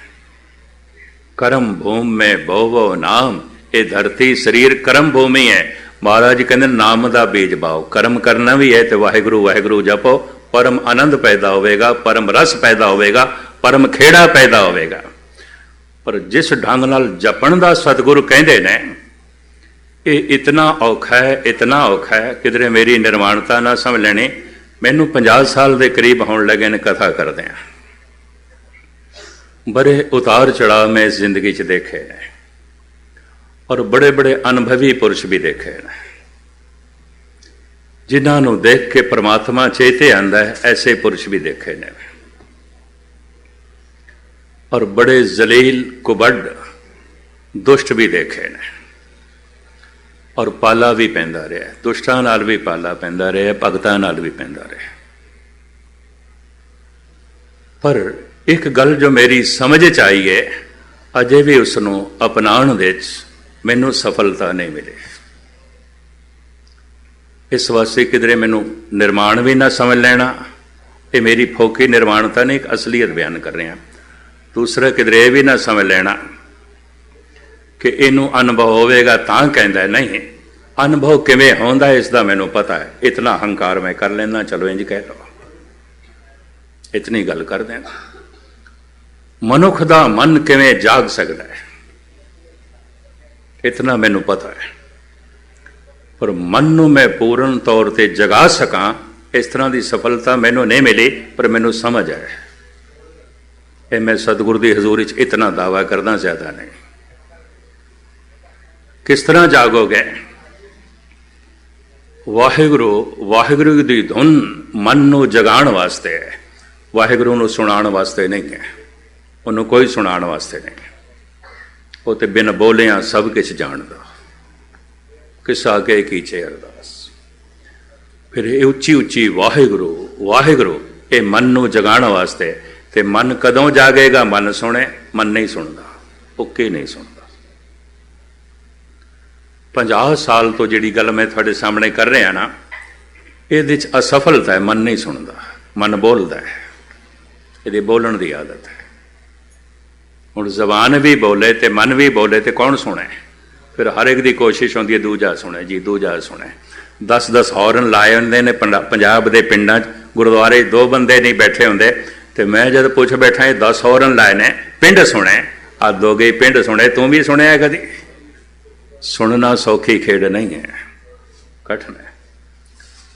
ਕਰਮ ਭੂਮ ਮੈਂ ਬੋਵੋ ਨਾਮ, ਇਹ ਧਰਤੀ ਸਰੀਰ ਕਰਮ ਭੂਮੀ ਹੈ। ਮਹਾਰਾਜ ਕਹਿੰਦੇ ਨਾਮ ਦਾ ਬੀਜ ਬਾਓ, ਕਰਮ ਕਰਨਾ ਵੀ ਹੈ ਤੇ ਵਾਹਿਗੁਰੂ ਵਾਹਿਗੁਰੂ ਜਪੋ, ਪਰਮ ਆਨੰਦ ਪੈਦਾ ਹੋਵੇਗਾ, ਪਰਮ ਰਸ ਪੈਦਾ ਹੋਵੇਗਾ, ਪਰਮ ਖੇੜਾ ਪੈਦਾ ਹੋਵੇਗਾ। ਪਰ ਜਿਸ ਢੰਗ ਨਾਲ ਜਪਣ ਦਾ ਸਤਿਗੁਰੂ ਕਹਿੰਦੇ ਨੇ, ਇਹ ਇਤਨਾ ਔਖਾ ਹੈ, ਇਤਨਾ ਔਖਾ ਹੈ, ਕਿਧਰੇ ਮੇਰੀ ਨਿਰਮਾਣਤਾ ਨਾ ਸਮਝ ਲੈਣੀ। ਮੈਨੂੰ 50 ਸਾਲ ਦੇ ਕਰੀਬ ਹੋਣ ਲੱਗੇ ਨੇ ਕਥਾ ਕਰਦੇ ਆ। ਬੜੇ ਉਤਾਰ ਚੜਾਅ ਮੈਂ ਇਸ ਜ਼ਿੰਦਗੀ 'ਚ ਦੇਖੇ ਨੇ, ਔਰ ਬੜੇ ਬੜੇ ਅਨੁਭਵੀ ਪੁਰਸ਼ ਵੀ ਦੇਖੇ ਨੇ, ਜਿਨ੍ਹਾਂ ਨੂੰ ਦੇਖ ਕੇ ਪ੍ਰਮਾਤਮਾ ਚੇਤੇ ਆਉਂਦਾ ਹੈ। ਐਸੇ ਪੁਰਸ਼ ਵੀ ਦੇਖੇ ਨੇ, ਔਰ ਬੜੇ ਜ਼ਲੀਲ ਕੁਬੱਡ ਦੁਸ਼ਟ ਵੀ ਦੇਖੇ ਨੇ, ਔਰ ਪਾਲਾ ਵੀ ਪੈਂਦਾ ਰਿਹਾ। ਦੁਸ਼ਟਾਂ ਨਾਲ ਵੀ ਪਾਲਾ ਪੈਂਦਾ ਰਿਹਾ, ਭਗਤਾਂ ਨਾਲ ਵੀ ਪੈਂਦਾ ਰਿਹਾ। ਪਰ ਇੱਕ ਗੱਲ ਜੋ ਮੇਰੀ ਸਮਝ 'ਚ ਆਈ ਹੈ, ਅਜੇ ਵੀ ਉਸ ਨੂੰ ਅਪਣਾਉਣ ਦੇ 'ਚ ਮੈਨੂੰ ਸਫਲਤਾ ਨਹੀਂ ਮਿਲੀ। ਇਸ ਵਾਸਤੇ ਕਿਧਰੇ ਮੈਨੂੰ ਨਿਰਮਾਣ ਵੀ ਨਾ ਸਮਝ ਲੈਣਾ, ਇਹ ਮੇਰੀ ਫੋਕੀ ਨਿਰਮਾਣਤਾ ਨਹੀਂ, ਇੱਕ ਅਸਲੀਅਤ ਬਿਆਨ ਕਰ ਰਿਹਾ। ਦੂਸਰਾ ਕਿਧਰੇ ਇਹ ਵੀ ਨਾ ਸਮਝ ਲੈਣਾ ਕਿ ਇਹਨੂੰ ਅਨੁਭਵ ਹੋਵੇਗਾ ਤਾਂ ਕਹਿੰਦਾ, ਨਹੀਂ। ਅਨੁਭਵ ਕਿਵੇਂ ਹੁੰਦਾ ਇਸ ਦਾ ਮੈਨੂੰ ਪਤਾ ਹੈ। ਇਤਨਾ ਹੰਕਾਰ ਮੈਂ ਕਰ ਲੈਂਦਾ, ਚਲੋ ਇੰਜ ਕਹਿ ਲਓ, ਇਤਨੀ ਗੱਲ ਕਰ ਦੇਣਾ। ਮਨੁੱਖ ਦਾ ਮਨ ਕਿਵੇਂ ਜਾਗ ਸਕਦਾ ਹੈ, ਇਤਨਾ ਮੈਨੂੰ ਪਤਾ ਹੈ। ਪਰ ਮਨ ਨੂੰ ਮੈਂ ਪੂਰਨ ਤੌਰ ਤੇ ਜਗਾ ਸਕਾਂ, ਇਸ ਤਰ੍ਹਾਂ ਦੀ ਸਫਲਤਾ ਮੈਨੂੰ ਨਹੀਂ ਮਿਲੀ, ਪਰ ਮੈਨੂੰ ਸਮਝ ਹੈ। ਇਹ ਮੈਂ ਸਤਿਗੁਰੂ ਦੀ ਹਜ਼ੂਰੀ 'ਚ ਇਤਨਾ ਦਾਵਾ ਕਰਦਾ, ਜ਼ਿਆਦਾ ਨਹੀਂ। ਕਿਸ ਤਰ੍ਹਾਂ ਜਾਗੋਗੇ? ਵਾਹਿਗੁਰੂ ਵਾਹਿਗੁਰੂ ਦੀ ਧੁਨ ਮਨ ਨੂੰ ਜਗਾਉਣ ਵਾਸਤੇ ਹੈ, ਵਾਹਿਗੁਰੂ ਨੂੰ ਸੁਣਾਉਣ ਵਾਸਤੇ ਨਹੀਂ ਹੈ। ਉਹਨੂੰ ਕੋਈ ਸੁਣਾਉਣ ਵਾਸਤੇ ਨਹੀਂ। ਉਹ ਤੇ ਬਿਨ ਬੋਲਿਆਂ ਸਭ ਕੁਛ ਜਾਣਦਾ, ਕਿਸਾ ਕੇ ਕੀਚੇ ਅਰਦਾਸ। ਫਿਰ ਇਹ ਉੱਚੀ ਉੱਚੀ ਵਾਹਿਗੁਰੂ ਵਾਹਿਗੁਰੂ, ਇਹ ਮਨ ਨੂੰ ਜਗਾਉਣ ਵਾਸਤੇ। ਤੇ ਮਨ ਕਦੋਂ ਜਾਗੇਗਾ? ਮਨ ਸੁਣੇ। ਮਨ ਨਹੀਂ ਸੁਣਦਾ, ਉੱਕੇ ਨਹੀਂ ਸੁਣਦਾ। 50 ਸਾਲ ਤੋਂ ਜਿਹੜੀ ਗੱਲ ਮੈਂ ਤੁਹਾਡੇ ਸਾਹਮਣੇ ਕਰ ਰਿਹਾ ਨਾ, ਇਹਦੇ 'ਚ ਅਸਫਲਤਾ ਹੈ। ਮਨ ਨਹੀਂ ਸੁਣਦਾ, ਮਨ ਬੋਲਦਾ ਹੈ। ਇਹਦੇ ਬੋਲਣ ਦੀ ਆਦਤ ਹੈ। ਹੁਣ ਜ਼ਬਾਨ ਵੀ ਬੋਲੇ ਤੇ ਮਨ ਵੀ ਬੋਲੇ ਤੇ ਕੌਣ ਸੁਣੇ? ਫਿਰ ਹਰ ਇੱਕ ਦੀ ਕੋਸ਼ਿਸ਼ ਹੁੰਦੀ ਹੈ ਦੂਜਾ ਸੁਣੇ ਜੀ, ਦੂਜਾ ਸੁਣੇ। 10-10 ਹੌਰਨ ਲਾਏ ਹੁੰਦੇ ਨੇ ਪੰਜਾਬ ਦੇ ਪਿੰਡਾਂ 'ਚ। ਗੁਰਦੁਆਰੇ 2 ਬੰਦੇ ਨਹੀਂ ਬੈਠੇ ਹੁੰਦੇ, ਤੇ ਮੈਂ ਜਦ ਪੁੱਛ ਬੈਠਾ ਇਹ 10 ਹੌਰਨ ਲਾਏ ਨੇ, ਪਿੰਡ ਸੁਣੇ। ਆ ਦੋ ਗਈ ਪਿੰਡ ਸੁਣੇ। ਤੂੰ ਵੀ ਸੁਣਿਆ ਕਦੀ? ਸੁਣਨਾ ਸੌਖੀ ਖੇਡ ਨਹੀਂ ਹੈ, ਕਠਿਨ ਹੈ।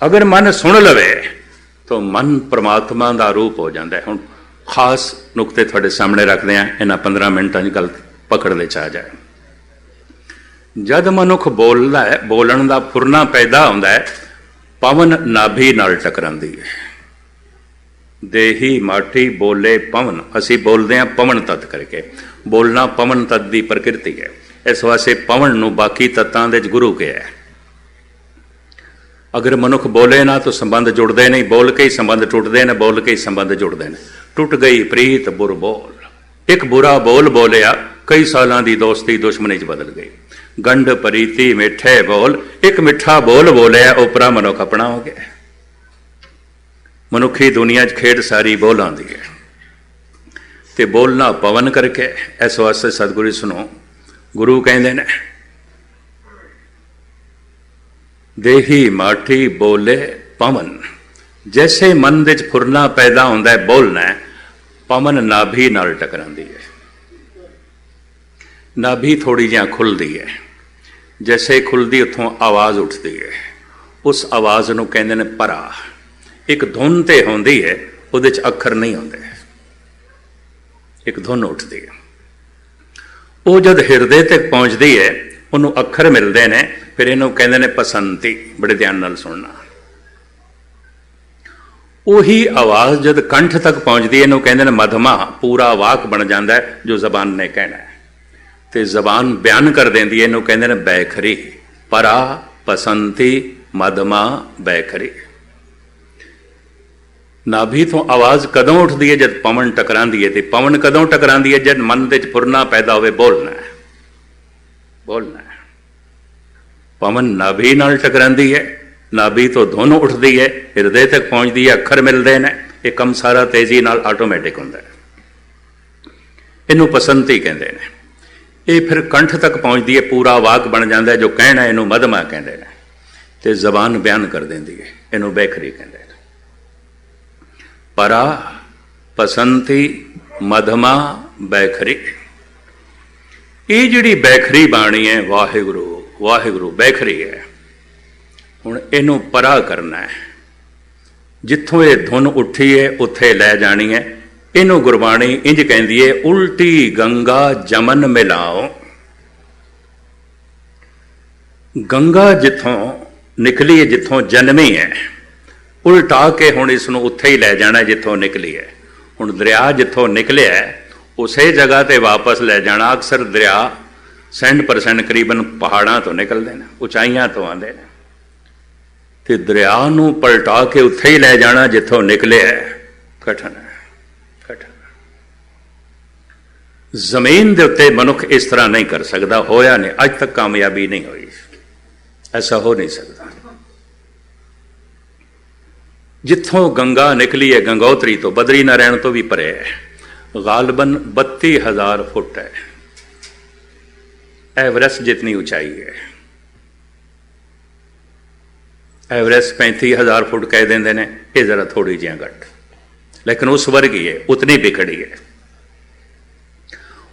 ਅਗਰ ਮਨ ਸੁਣ ਲਵੇ ਤਾਂ ਮਨ ਪ੍ਰਮਾਤਮਾ ਦਾ ਰੂਪ ਹੋ ਜਾਂਦਾ ਹੈ। ਹੁਣ ਖਾਸ ਨੁਕਤੇ ਤੁਹਾਡੇ ਸਾਹਮਣੇ ਰੱਖਦੇ ਹਾਂ, ਇਹਨਾਂ 15 ਮਿੰਟਾਂ 'ਚ ਗੱਲ ਪਕੜ ਦੇ 'ਚ ਆ ਜਾਏ। ਜਦ ਮਨੁੱਖ ਬੋਲਦਾ ਹੈ, ਬੋਲਣ ਦਾ ਫੁਰਨਾ ਪੈਦਾ ਹੁੰਦਾ ਹੈ, पवन नाभि नाल टकरांदी है। देही माठी बोले पवन, असी बोलते हैं पवन तत्त करके, बोलना पवन तत्त की प्रकृति है। इस वास्ते पवन नूं बाकी तत्तां दे गुरु कहा है। अगर मनुख बोले ना तो संबंध जुड़ते नहीं, बोल के ही संबंध टुटते हैं, बोल के ही संबंध जुड़ते हैं। टुट गई प्रीत बुर बोल, एक बुरा बोल बोलिया कई सालों की दोस्ती दुश्मनी च बदल गई। गंढ प्रीति मिठे बोल, एक मिठा बोल बोलिया उपरा मनुख अपना हो गया। मनुखी दुनिया च खेड सारी बोलां दी है, ते बोलना पवन करके। इस वास्ते सतगुरु सुनो, गुरु कहते ने देही माठी बोले पवन। जैसे मन दे फुरना पैदा होंदा है बोलना है, पवन नाभि नाल टकरांदी है। नाभि थोड़ी जिहा खुलती है, जैसे खुलती उतों आवाज़ उठती है। उस आवाज़ नूं कहंदे ने परा। एक धुन ते होंदी है, उहदे च अखर नहीं होंदे, एक धुन उठती है। वो जब हिरदे तक पहुँचती है, उन्होंने अखर मिलते हैं, फिर इन्हों कहते हैं पसंती। बड़े ध्यान नाल सुनना। उही आवाज़ जब कंठ तक पहुँचती है, इन्हों कहते हैं मधमा। पूरा वाक बन जाता है जो जबान ने कहना है, तो जबान बयान कर देंदी है। इन्हों कहते हैं बैखरी। परा पसंती मधमा बैखरी। नाभि तो आवाज़ कदों उठती है? जब पवन टकरांदी है। तो पवन कदों टकरांदी है? जब मन दे फुरना पैदा होवे, बोलना है, बोलना है। पवन नाभि नाल टकरांदी है, नाभि तो धुन उठती है, हिरदे तक पहुँचती है, अखर मिलते हैं। ये कम सारा तेजी नाल आटोमैटिक होंदा है। इनू पसंती कहते हैं। ये फिर कंठ तक पहुँचती है, पूरा वाक बन जाता है। जो कहना है इनू मधमा कहते हैं, तो जबान बयान कर देंदी है। इनू बैखरी कहते हैं। परा पसंती मधमा बैखरी। ये जिहड़ी बैखरी बाणी है, वाहिगुरु वाहिगुरु बैखरी है। हुण इनू परा करना है। जिथों ये धुन उठी है उत्थे लै जानी है। इनू गुरबाणी इंज कहती है, उल्टी गंगा जमन मिलाओ। गंगा जिथों निकली है, जिथों जन्मी है, उल्टा के हुण इसनूं उत्थे ही लै जाना जिथों निकली है। हुण दरिया जिथों निकलिया है उसे जगह ते वापस लै जाना। अक्सर दरिया 100% करीबन पहाड़ों तो निकलते हैं, उचाइयां तो आते हैं। तो दरिया नूं पलटा के उत्थे ही लै जाना जिथों निकले है, कठिन है, कठिन। जमीन के उत्ते मनुख इस तरह नहीं कर सकता, होया नहीं, अज तक कामयाबी नहीं हुई। ऐसा हो नहीं सकता। जिथों गंगा निकली है, गंगोत्री तो, बदरी नारायण तो भी परे है, गालबन 32,000 फुट है। एवरेस्ट जितनी ऊंचाई है। एवरेस्ट 35,000 फुट कह देंगे ने, ये जरा थोड़ी जी घट, लेकिन उस वर्ग ही है, उतनी बिखड़ी है।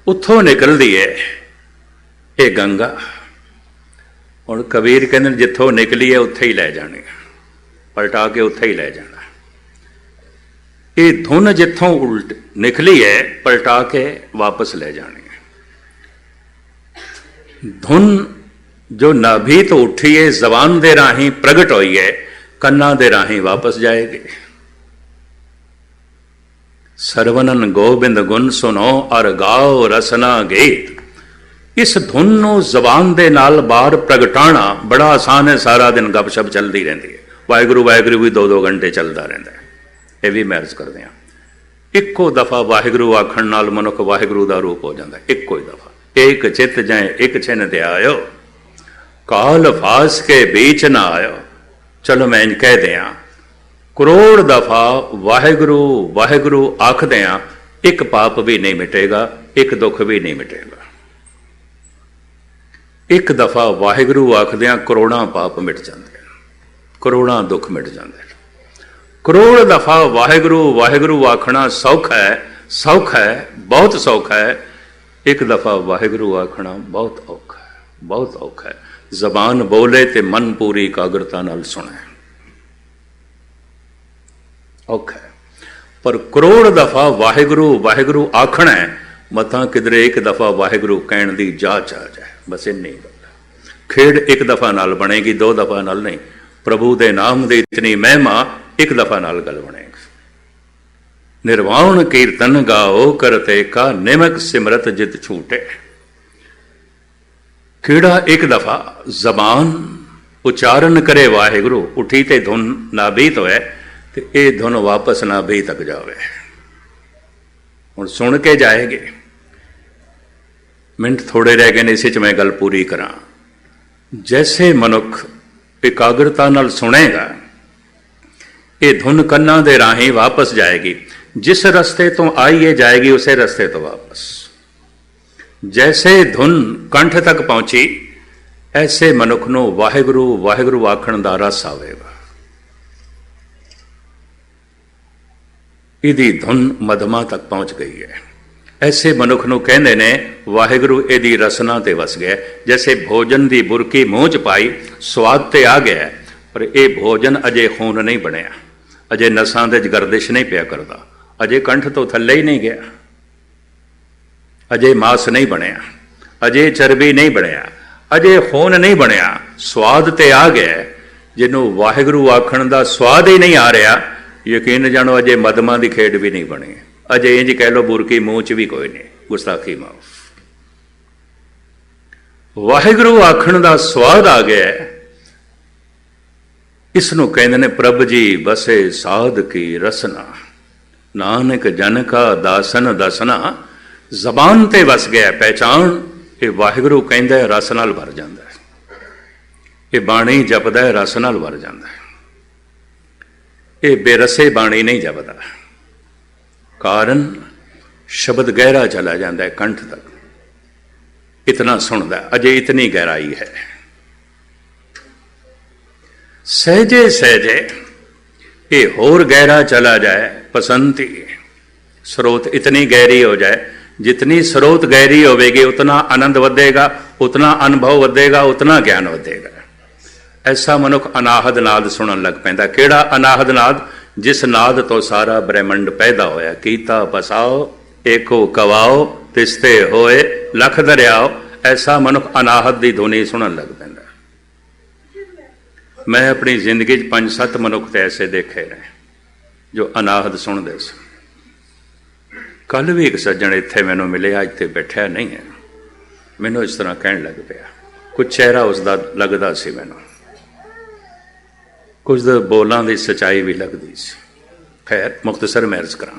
उतों निकलती है ये गंगा। हुण कबीर कहते जिथों निकली है उत्थे ही लै जानी, पलटा के उत्थे ही लै जाना। ये धुन जिथों उल्ट निकली है, पलटा के वापस ले जानी है। धुन जो नाभि तो उठी है, जबान दे राही प्रगट हुई है, कन्ना दे राही वापस जाएगी। सरवनन गोबिंद गुण सुनो और गाओ रसना गीत। इस धुन नूं जबान दे नाल बाहर प्रगटाना बड़ा आसान है। सारा दिन गपशप चलती रहती है। वाहिगुरु वाहिगुरु भी 2-2 घंटे चलता रहता है। ये भी मैं अर्ज करदे हां, इक्को दफा वाहिगुरु आखण नाल मनुख वाहिगुरु का रूप हो जाता है। इक्को ही दफा। एक चित जाए एक छिन ते आयो, काल फास के बीच ना आयो। चलो मैं इंज कह दिया, करोड़ दफा वाहिगुरु वाहिगुरु आख दिया, एक पाप भी नहीं मिटेगा, एक दुख भी नहीं मिटेगा। एक दफा वाहिगुरु आखदियां करोड़ां पाप मिट जाते हैं, करोड़ां दुख मिट जाते हैं। करोड़ दफा वाहिगुरु वाहिगुरु आखना सौखा है, सौखा है, बहुत सौखा है। एक दफा वाहिगुरु आखना बहुत औखा है, बहुत औखा है। जबान बोले तो मन पूरी एकाग्रता नाल सुने, औखा है। पर करोड़ दफा वाहिगुरु वाहिगुरु आखना है, मतां किधरे एक दफा वाहिगुरु कहण दी जाच आ जाए, बस इन्नी गल। खेड एक दफा नाल बनेगी, 2 दफा नाल नहीं। प्रभु दे नाम दी इतनी महिमा एक दफा नाल गल बनेगी। निर्वाण कीर्तन गाओ करते का निमक सिमरत जित छूटे। केड़ा एक दफा जबान उचारण करे वाहिगुरु, उठी ते धुन ना बीत होए ते ये धुन वापस ना भी तक जावे। हुण सुन के जाएगे। मिनट थोड़े रह गए ने, इस मैं गल पूरी करा। जैसे मनुख एकाग्रता नाल सुनेगा, ये धुन कन्ना दे राही वापस जाएगी। जिस रस्ते तो आई है जाएगी उसे रस्ते तो वापस। जैसे धुन कंठ तक पहुंची, ऐसे मनुख नूं वाहिगुरु वाहिगुरु आखण दा रस आवेगा। इहदी धुन मधमा तक पहुंच गई है। ऐसे मनुख नूं कहंदे ने वाहिगुरु इहदी रसना ते वस गया। जैसे भोजन दी बुरकी मूँह च पाई, स्वाद ते आ गया, पर यह भोजन अजे खून नहीं बनया, अजे नसां दे गर्दिश नहीं पिया करदा, अजे कंठ तो थले ही नहीं गया, अजे मास नहीं बनया, अजे चरबी नहीं बनया, अजे खून नहीं बनया, स्वाद ते आ गया। जिन्हों वाहिगुरु आखण दा स्वाद ही नहीं आ रहा, यकीन जानो अजे मदमा की खेड भी नहीं बनी, अजे इंज कह लो बुरकी मूँह च भी कोई नहीं, गुस्ताखी माफ। वाहिगुरु आखण दा स्वाद आ गया। इसनों कहते ने प्रभ जी बसे साध की रसना, नानक जन का दासन दसना। जबान ते वस गया पहचान, ये वाहिगुरु कहंदा है रस नाल भर जांदा है, ये बाणी जपदा है रस नाल भर जांदा है, ये बेरसे बाणी नहीं जपदा। कारण शब्द गहरा चला जाता है कंठ तक, इतना सुनदा, अजे इतनी गहराई है। सहजे सहजे ये होर गहरा चला जाए, पसंती स्रोत इतनी गहरी हो जाए, जितनी स्रोत गहरी होगी उतना आनंद वधेगा, उतना अनुभव वधेगा, उतना ज्ञान वधेगा। ऐसा मनुख अनाहद नाद सुनन लग पैंदा। केड़ा अनाहद नाद? जिस नाद तो सारा ब्रह्मंड पैदा होया। कीता बसाओ एको कवाओ, तिस्ते होए लख दरियाओ। ऐसा मनुख अनाहद की धुनी सुनन लग पैंदा। मैं अपनी जिंदगी 5-7 मनुख तो ऐसे देखे ने जो अनाहद सुनते स। कल भी एक सज्जन इत्थे मैनू मिले, अज तो बैठा नहीं है, मैनू इस तरह कहन लग पाया। कुछ चेहरा उसका लगता सी मैनू, कुछ बोलों की सच्चाई भी लगती सी। खैर मुख्तसर मैं अर्ज करा,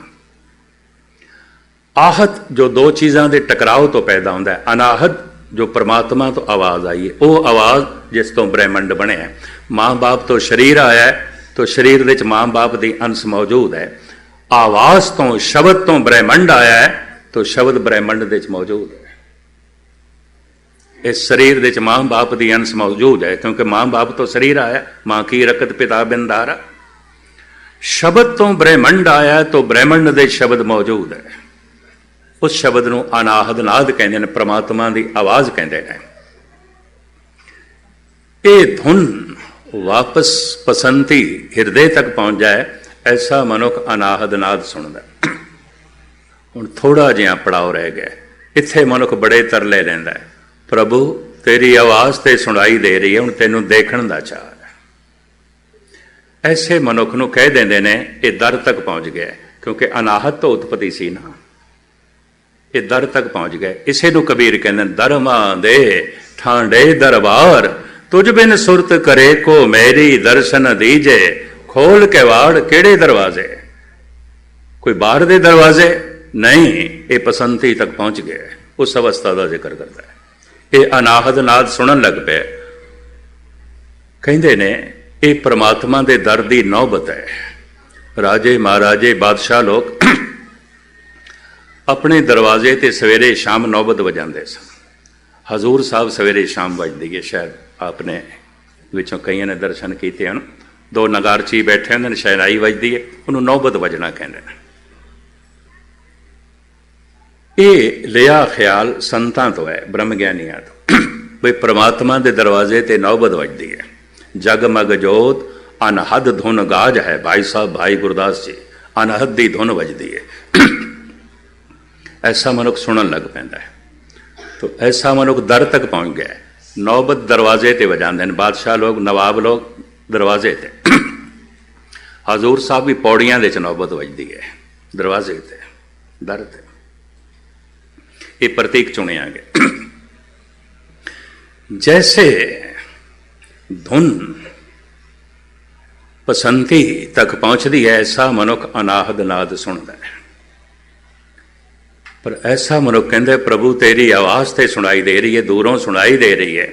आहत जो दो चीज़ों के टकराव तो पैदा होता है। अनाहत जो परमात्मा तो आवाज़ आई है, वो आवाज़ जिस तो ब्रह्मंड बने है। माँ बाप तो शरीर आया है, तो शरीर विच माँ बाप की अंश मौजूद है। आवाज़ तो शब्द तो ब्रह्मंड आया है, तो शब्द ब्रह्मंड विच मौजूद है। इस शरीर विच माँ बाप की अंश मौजूद है, क्योंकि माँ बाप तो शरीर आया, माँ की रकत पिता बिंदारा। शब्द तो ब्रह्मंड आया, तो ब्रह्मंड दे शब्द मौजूद है। उस शब्द नूं अनाहद नाद कहते हैं, परमात्मा की आवाज़ कहते हैं। ये धुन वापस पसंती हिरदे तक पहुँच जाए, ऐसा मनुख अनाहद नाद सुनदा। हुण थोड़ा जिहा पड़ाव रह गया, इत्थे मनुख बड़े तरले लैंदा है, प्रभु तेरी आवाज़ ते सुनाई दे रही है, हुण तैनूं देखण दा चाह है। ऐसे मनुख नूं कह देंदे ने ये दर तक पहुँच गया, क्योंकि अनाहत तो उत्पत्ति सी ना, ये दर तक पहुँच गए। इसे नूं कबीर कहंदे दरमा दे ठांडे दरबार, तुझ बिन सुरत करे को मेरी दर्शन दीजे। खोल के वाड़ केड़े दरवाजे? कोई बाहर दे दरवाजे नहीं, ये पसंती तक पहुंच गए। उस अवस्था का जिक्र करता है। ये अनाहद नाद सुनन लग पे, कहंदे ने ये परमात्मा दे दर दी नौबत है। राजे महाराजे बादशाह लोग अपने दरवाजे ते सवेरे शाम नौबत वजांदे सन। हजूर साहब सवेरे शाम वजदी है, शायद आपने विचों कईयां ने दर्शन किए हैं। 2 नगारची बैठे होंगे, शहनाई वजदी है, उन्होंने नौबत वजना कहते हैं। ये लिया ख्याल संतां तो है, ब्रह्म ज्ञानियां तो, भाई परमात्मा के दरवाजे ते नौबत वजदी है। जगमग जोत अनहद धुन गाज है। भाई साहब भाई गुरदास जी, अनहद की धुन वजदी है। ऐसा मनुख सुनन लग पैंदा है। तो ऐसा मनुख दर तक पहुँच गया है। नौबत दरवाजे ते वजांदे ने बादशाह लोग, नवाब लोग, दरवाजे ते। हजूर साहब भी पौड़ियां दे च नौबत वजदी है, दरवाजे ते, दर ते। ये प्रतीक चुनिया गया। जैसे धुन पसंती तक पहुंचती है, ऐसा मनुख अनाहद नाद सुनता है। पर ऐसा मनुख कहते प्रभु तेरी आवाज़ तो सुनाई दे रही है, दूरों सुनाई दे रही है,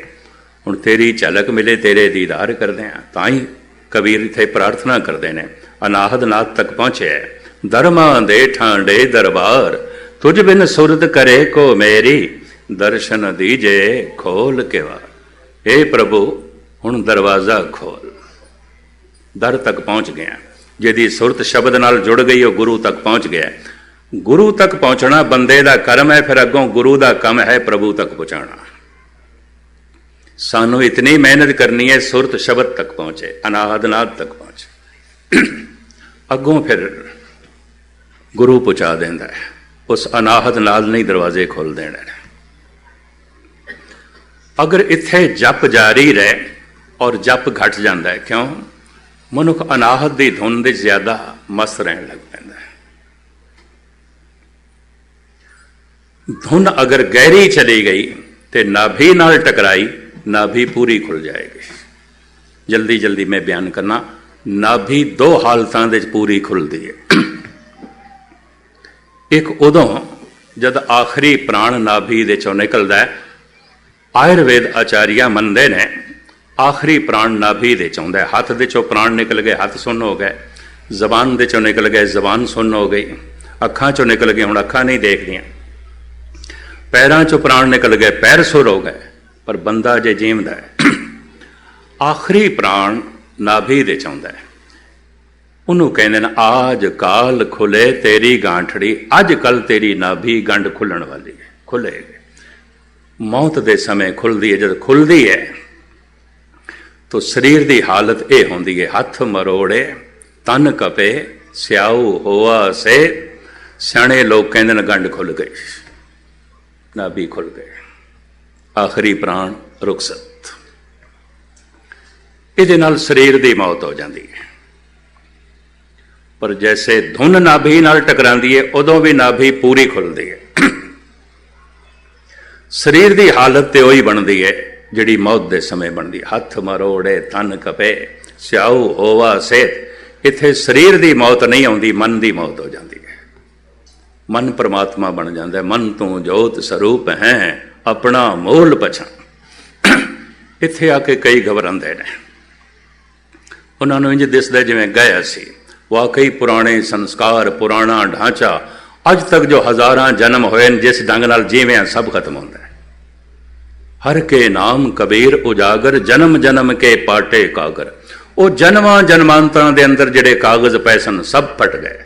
हुण तेरी झलक मिले, तेरे दीदार करते हैं। तां ही कबीर इत्थे प्रार्थना करते हैं, अनाहद नाद तक पहुँचे है। दरमा दे ठांडे दरबार, तुझ बिन सुरत करे को मेरी, दर्शन दीजे खोल के वार। हे प्रभु हुण दरवाज़ा खोल। दर तक पहुँच गया। जिहदी सुरत शब्द नाल जुड़ गई, वो गुरु तक पहुँच गया। गुरु तक पहुँचना बंदे दा कर्म है, फिर अगों गुरु दा कम है प्रभु तक पहुँचाना। सानू इतनी मेहनत करनी है, सुरत शब्द तक पहुँचे, अनाहद नाद तक पहुँचे, अगों फिर गुरु पहुँचा देंदा है। उस अनाहद नाद नहीं दरवाजे खोल देने। अगर इत्थे जप जारी रहे और जप घट जाता है, क्यों? मनुख अनाहत की धुन दे ज्यादा मस्त रहन लग पैंदा है। धुन अगर गहरी चली गई तो नाभि नाल टकराई, नाभि पूरी खुल जाएगी। जल्दी जल्दी मैं बयान करना, नाभि दो हालतां दे पूरी खुलती है। एक उदों जद आखिरी प्राण नाभि दे चों निकलदा है। आयुर्वेद आचार्य मनते ने आखिरी प्राण नाभि दे चौंदा है। हाथ दे चों प्राण निकल गए, हाथ सुन्न हो गए। जबान दे चों निकल गए, जबान सुन्न हो गई। अखां चों निकल गए, हुण अखां नहीं देखदियां। पैरां चों प्राण निकल गए, पैर सुर हो गए, पर बंदा जे जीवदा है। आखिरी प्राण नाभि दे चौंदा है। उन्हों कहते हैं आज काल खुले तेरी गांठड़ी, अज कल तेरी नाभि गंढ खुलण वाली है, खुलेगी। मौत के समय खुलती है। जब खुलती है तो शरीर की हालत यह होंदी है, हथ मरोड़े तन कपे स्याऊ होआ से। सियाणे लोग कहते हैं गंढ खुल गई, नाभि खुल गए, आखिरी प्राण रुखसत। इहदे नाल शरीर की मौत हो जाती है। पर जैसे धुन नाभि नाल टकरांदी है, उदों भी नाभि पूरी खुलती है। शरीर की हालत तो वही बनती है जिहड़ी मौत के समय बनती है। हथ मरोड़े तन कपे स्याऊ होवा सेहत। इत्थे शरीर की मौत नहीं आती, मन की मौत हो जाती है। मन परमात्मा बन जाता है। मन तू जोत स्वरूप है, अपना मोल पछाण। इत्थे आके कई घबराते हैं। उन्होंने इंज दिसदा जिवें गया सी। वाकई पुराने संस्कार, पुराना ढांचा, अज तक जो हज़ारां जन्म होए, जिस ढंग नाल जीविया सब खत्म होता है। हर के नाम कबीर उजागर, जन्म जन्म के पाटे कागर। वो जन्मां जन्मांतरां दे अंदर जिहड़े कागज पै सन सब फट गए।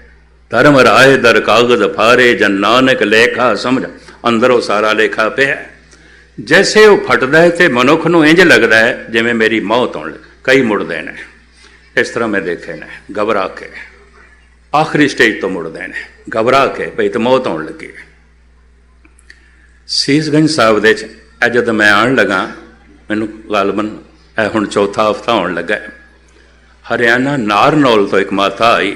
धर्म राय दर कागज फारे, जन नानक लेखा समझ, अंदरों सारा लेखा पिया। जैसे वो फटदा है तो मनुख नूं इंज लगदा है जिवें मेरी मौत आउण लगी। कई मुड़दे ने, इस तरह मैं देखे ने, घबरा के आखिरी स्टेज तो मुड़दे ने, घबरा के भई तो मौत आउण लगी। सीसगंज साहब दे जद मैं आन लगा, मैनू गालबन हुण चौथा हफ्ता आउण लगा। हरियाणा नारनौल तो एक माता आई,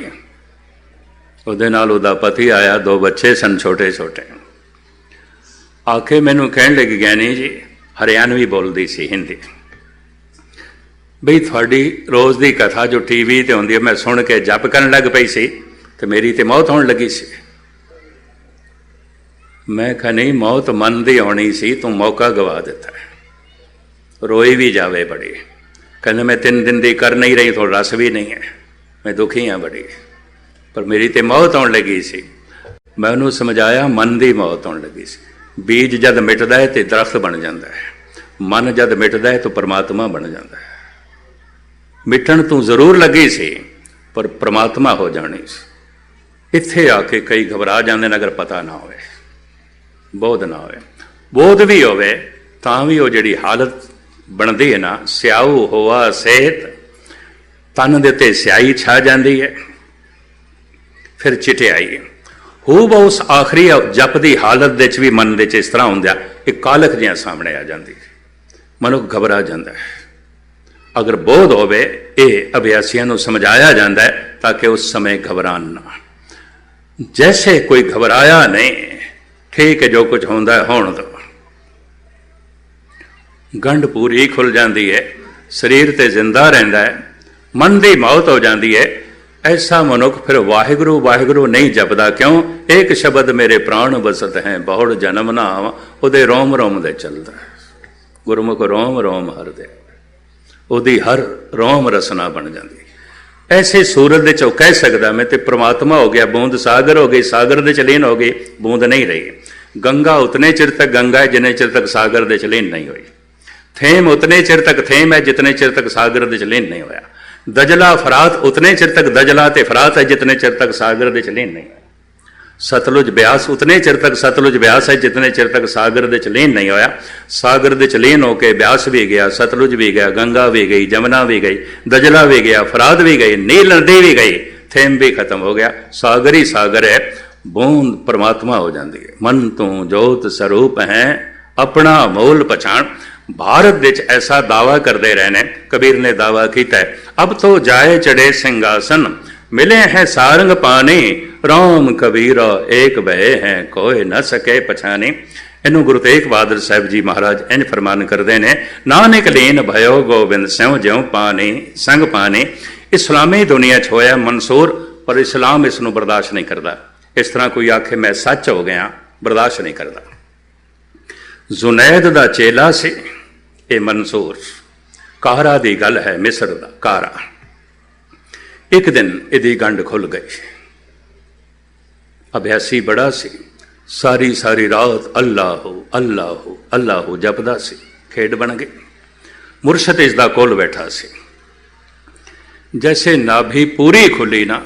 उहदे नाल उहदा पति आया, 2 बच्चे सन छोटे छोटे। आके मैनू कहण लगी, ज्ञानी जी, हरियाणवी बोलदी सी, हिंदी, बई थोड़ी रोज़ की कथा जो टीवी ते होंदी है, मैं सुन के जप करन लग पई सी ते मेरी ते मौत होण लगी सी। मैं कहा नहीं, मौत मन दी आनी सी, तू मौका गवा दिता है। रोई भी जावे बड़ी, कहने मैं 3 दिन दी कर नहीं रही, थोड़ा रस भी नहीं है, मैं दुखी हाँ बड़ी, पर मेरी ते मौत आउण लगी सी। मैं उन्होंने समझाया मन की मौत आउण लगी सी। बीज जद मिटदा है तो दरख्त बन जाता है, मन जद मिटदा है तो परमात्मा बन जाता है। मिटण तू जरूर लगी सी, पर परमात्मा हो जानी सी। इत्थे आके कई घबरा जाते हैं अगर पता ना होवे, बोध ना होवे। बोध भी होवे तां भी वो जिहड़ी हालत बनती है ना, स्याऊ होआ सेहत, तन दे उत्ते स्याही छा जाती है, फिर चिटियाई। हू ब उस आखिरी जप की हालत दे भी मन दे इस तरह होंदा, एक कालख जिहा सामने आ जाती, मनुख घबरा जाता है। अगर बोध होवे ये अभ्यासियों को समझाया जाता है ताकि उस समय घबरान ना। जैसे कोई घबराया नहीं, ठीक है जो कुछ होंदा है होण दो। गंढ पूरी खुल जाती है, शरीर ते जिंदा रहिंदा है, मन की मौत हो जाती है। ऐसा मनुख फिर वाहिगुरु वाहिगुरु नहीं जपदा। क्यों? एक शब्द मेरे प्राण बसत हैं, बहुड़ जन्म ना आवा, उहदे रोम रोम दे चलदा है। गुरमुख रोम रोम हर दे, उहदी हर रोम रसना बन जाती। ऐसे सूरत दे चो कह सकदा मैं ते परमात्मा हो गया, बूंद सागर हो गई, सागर दे च लीन हो गई, बूंद नहीं रही। गंगा उतने चिर तक गंगा है जितने चिर तक सागर दे च लीन नहीं हुई। थेम उतने चिर तक थेम है जितने चिर तक सागर दे च लीन नहीं होया। दजला फरात उतने चिर तक दजला ते फरात है जितने चिर तक सागर दे च लीन नहीं होया। सतलुज ब्यास उतने चिर तक सतलुज ब्यास है जितने चिर तक सागर दे च लीन नहीं होया। सागर दे च लीन होके ब्यास भी गया, सतलुज भी गया, गंगा भी गई, जमुना भी गई, दजला भी गया, फरात भी गई, नील नदी भी गई, थेम भी खत्म हो गया। सागर ही सागर है, बूंद परमात्मा हो जाती है। मन तू जोत स्वरूप है, अपना मूल पछाण। भारत विच ऐसा दावा करते रहने, कबीर ने दावा किया है, अब तो जाए चढ़े सिंहासन, मिले हैं सारंग पानी, राम कबीरा एक बहे हैं, कोई न सके पछाने। इनू गुरु तेग बहादुर साहब जी महाराज इंज फरमान करते हैं, नानक लीन भयो गोबिंद स्यों ज्यों पानी संग पानी। इस्लामी दुनिया च होया मंसूर, पर इस्लाम इसनू बर्दाश्त नहीं करता। इस तरह कोई आखे मैं सच हो गया, बर्दाश्त नहीं करता। जुनैद दा चेला से ये मंसूर, कारा दी गल है, मिस्र दा कारा। एक दिन इहदी गंढ खुल गई। अभ्यासी बड़ा सी, सारी सारी रात अल्लाह अल्लाह अल्लाह जपदा सी। खेड बन गई। मुरशद इसदा कोल बैठा सी। जैसे नाभि पूरी खुली ना,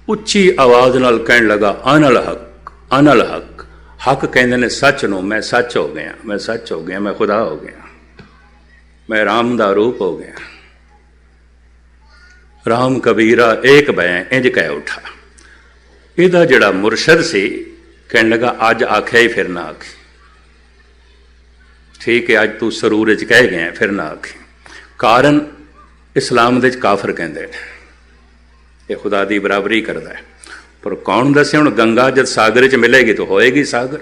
उच्ची आवाज नाल कहन लगा, अनल हक अनल हक। हक कहते ने सच नो, मैं सच हो गया, मैं सच हो गया, मैं खुदा हो गया, मैं राम दा रूप हो गया। राम कबीरा एक बैं इंज कह उठा। इहदा जिहड़ा मुरशद सी कहन लगा, अज आख्या ही फिर ना आखी। ठीक है, अज तू सरूर च कह गया, फिर ना आखी। कारण इस्लाम दे काफर कहते हैं, ये खुदा की बराबरी करता है। पर कौन दसे हुण, गंगा जब सागर च मिलेगी तो होएगी सागर।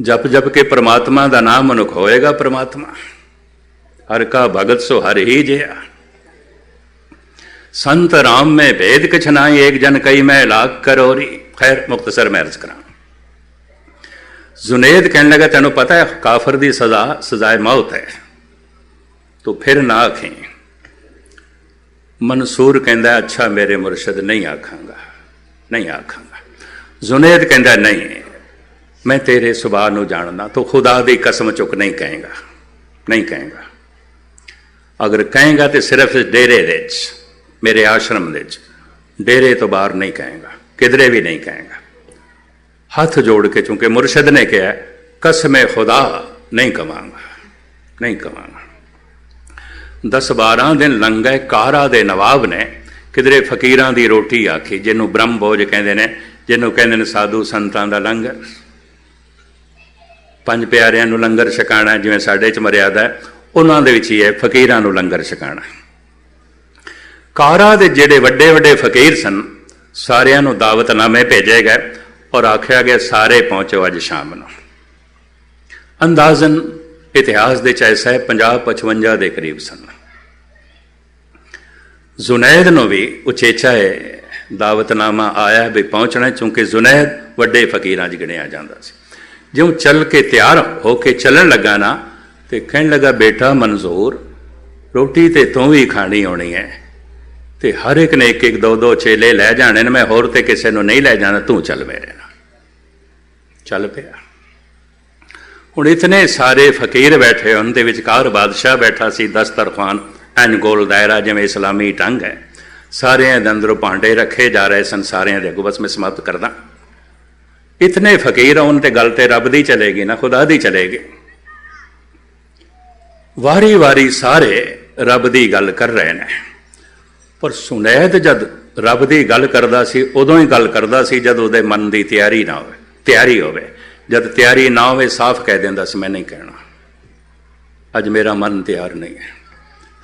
जप जप के परमात्मा का नाम मनुख होएगा परमात्मा। हर का भगत सो हर ही जिया, संत राम में भेद कछ नाई, एक जन कई मैं लाख करोरी। खैर मुख्तसर मैं अर्ज करा। जुनेद कहने लगा, तेनों पता है काफर की सजा सजाए मौत है, तो फिर ना आखें। मंसूर कहता, अच्छा मेरे मुर्शद नहीं आखांगा, नहीं आखांगा। जुनेद कहता, नहीं मैं तेरे सुभाव नूं जानना, तो खुदा की कसम चुक नहीं कहेगा, नहीं कहेगा। अगर कहेगा तो सिर्फ डेरे दे मेरे आश्रम दे, डेरे तो बाहर नहीं कहेगा, किधरे भी नहीं कहेगा। हाथ जोड़ के, चूंकि मुर्शद ने कहा कसम खुदा नहीं कमांगा, नहीं कमांगा। 10-12 दिन लंघ गए। कारा दे नवाब ने किधरे फकीरां दी रोटी आखी, जिन्हों ब्रह्म भोज कहते हैं, जिन्हों कहते हैं साधु संतां दा लंगर। 5 प्यारियां नूं लंगर छकाना जिवें साडे च मर्यादा है, उन्हां दे विच ही है फकीरां नूं लंगर छकाना। कारा दे जिहड़े वड्डे वड्डे फकीर सन, सारियां नूं दावतनामे भेजे गए और आख्या गया सारे पहुंचो अज शाम नूं। अंदाजन इतिहास दे ऐसा है 50-55 के करीब सन। जुनैद नूं भी उचेचा है दावतनामा आया भी पहुंचना, चूंकि जुनैद वड्डे फकीरां च गिणिया जांदा सी। ज्यों चल के तैयार होके चलन लगा ना, तो कहन लगा, बेटा मंजूर रोटी तो तू भी खानी होनी है, तो हर एक ने 1-1 2-2 चेले लै जाने ने, मैं होर ते किसी को नहीं लै जाना, तू चल मेरे नाल। चल पिया। हुण इतने सारे फकीर बैठे, उनके विचकार बादशाह बैठा सी, दस्तरखान एन गोल दायरा जिवें इस्लामी ढंग है। सारे अंदरों भांडे रखे जा रहे सन, सारे अगों बस मैं समाप्त करदा। इतने फकीर आउण ते गल ते रब दी चलेगी ना, खुदा दी चलेगी। वारी वारी सारे रब की गल कर रहे हैं, पर सुनैद जद रब की गल करता सी, उदों ही गल करता सी जद उहदे मन की तैयारी ना हो, तैयारी होवे। जद तैयारी ना हो, साफ कह देंदा सी मैं नहीं कहना, अज मेरा मन तैयार नहीं है।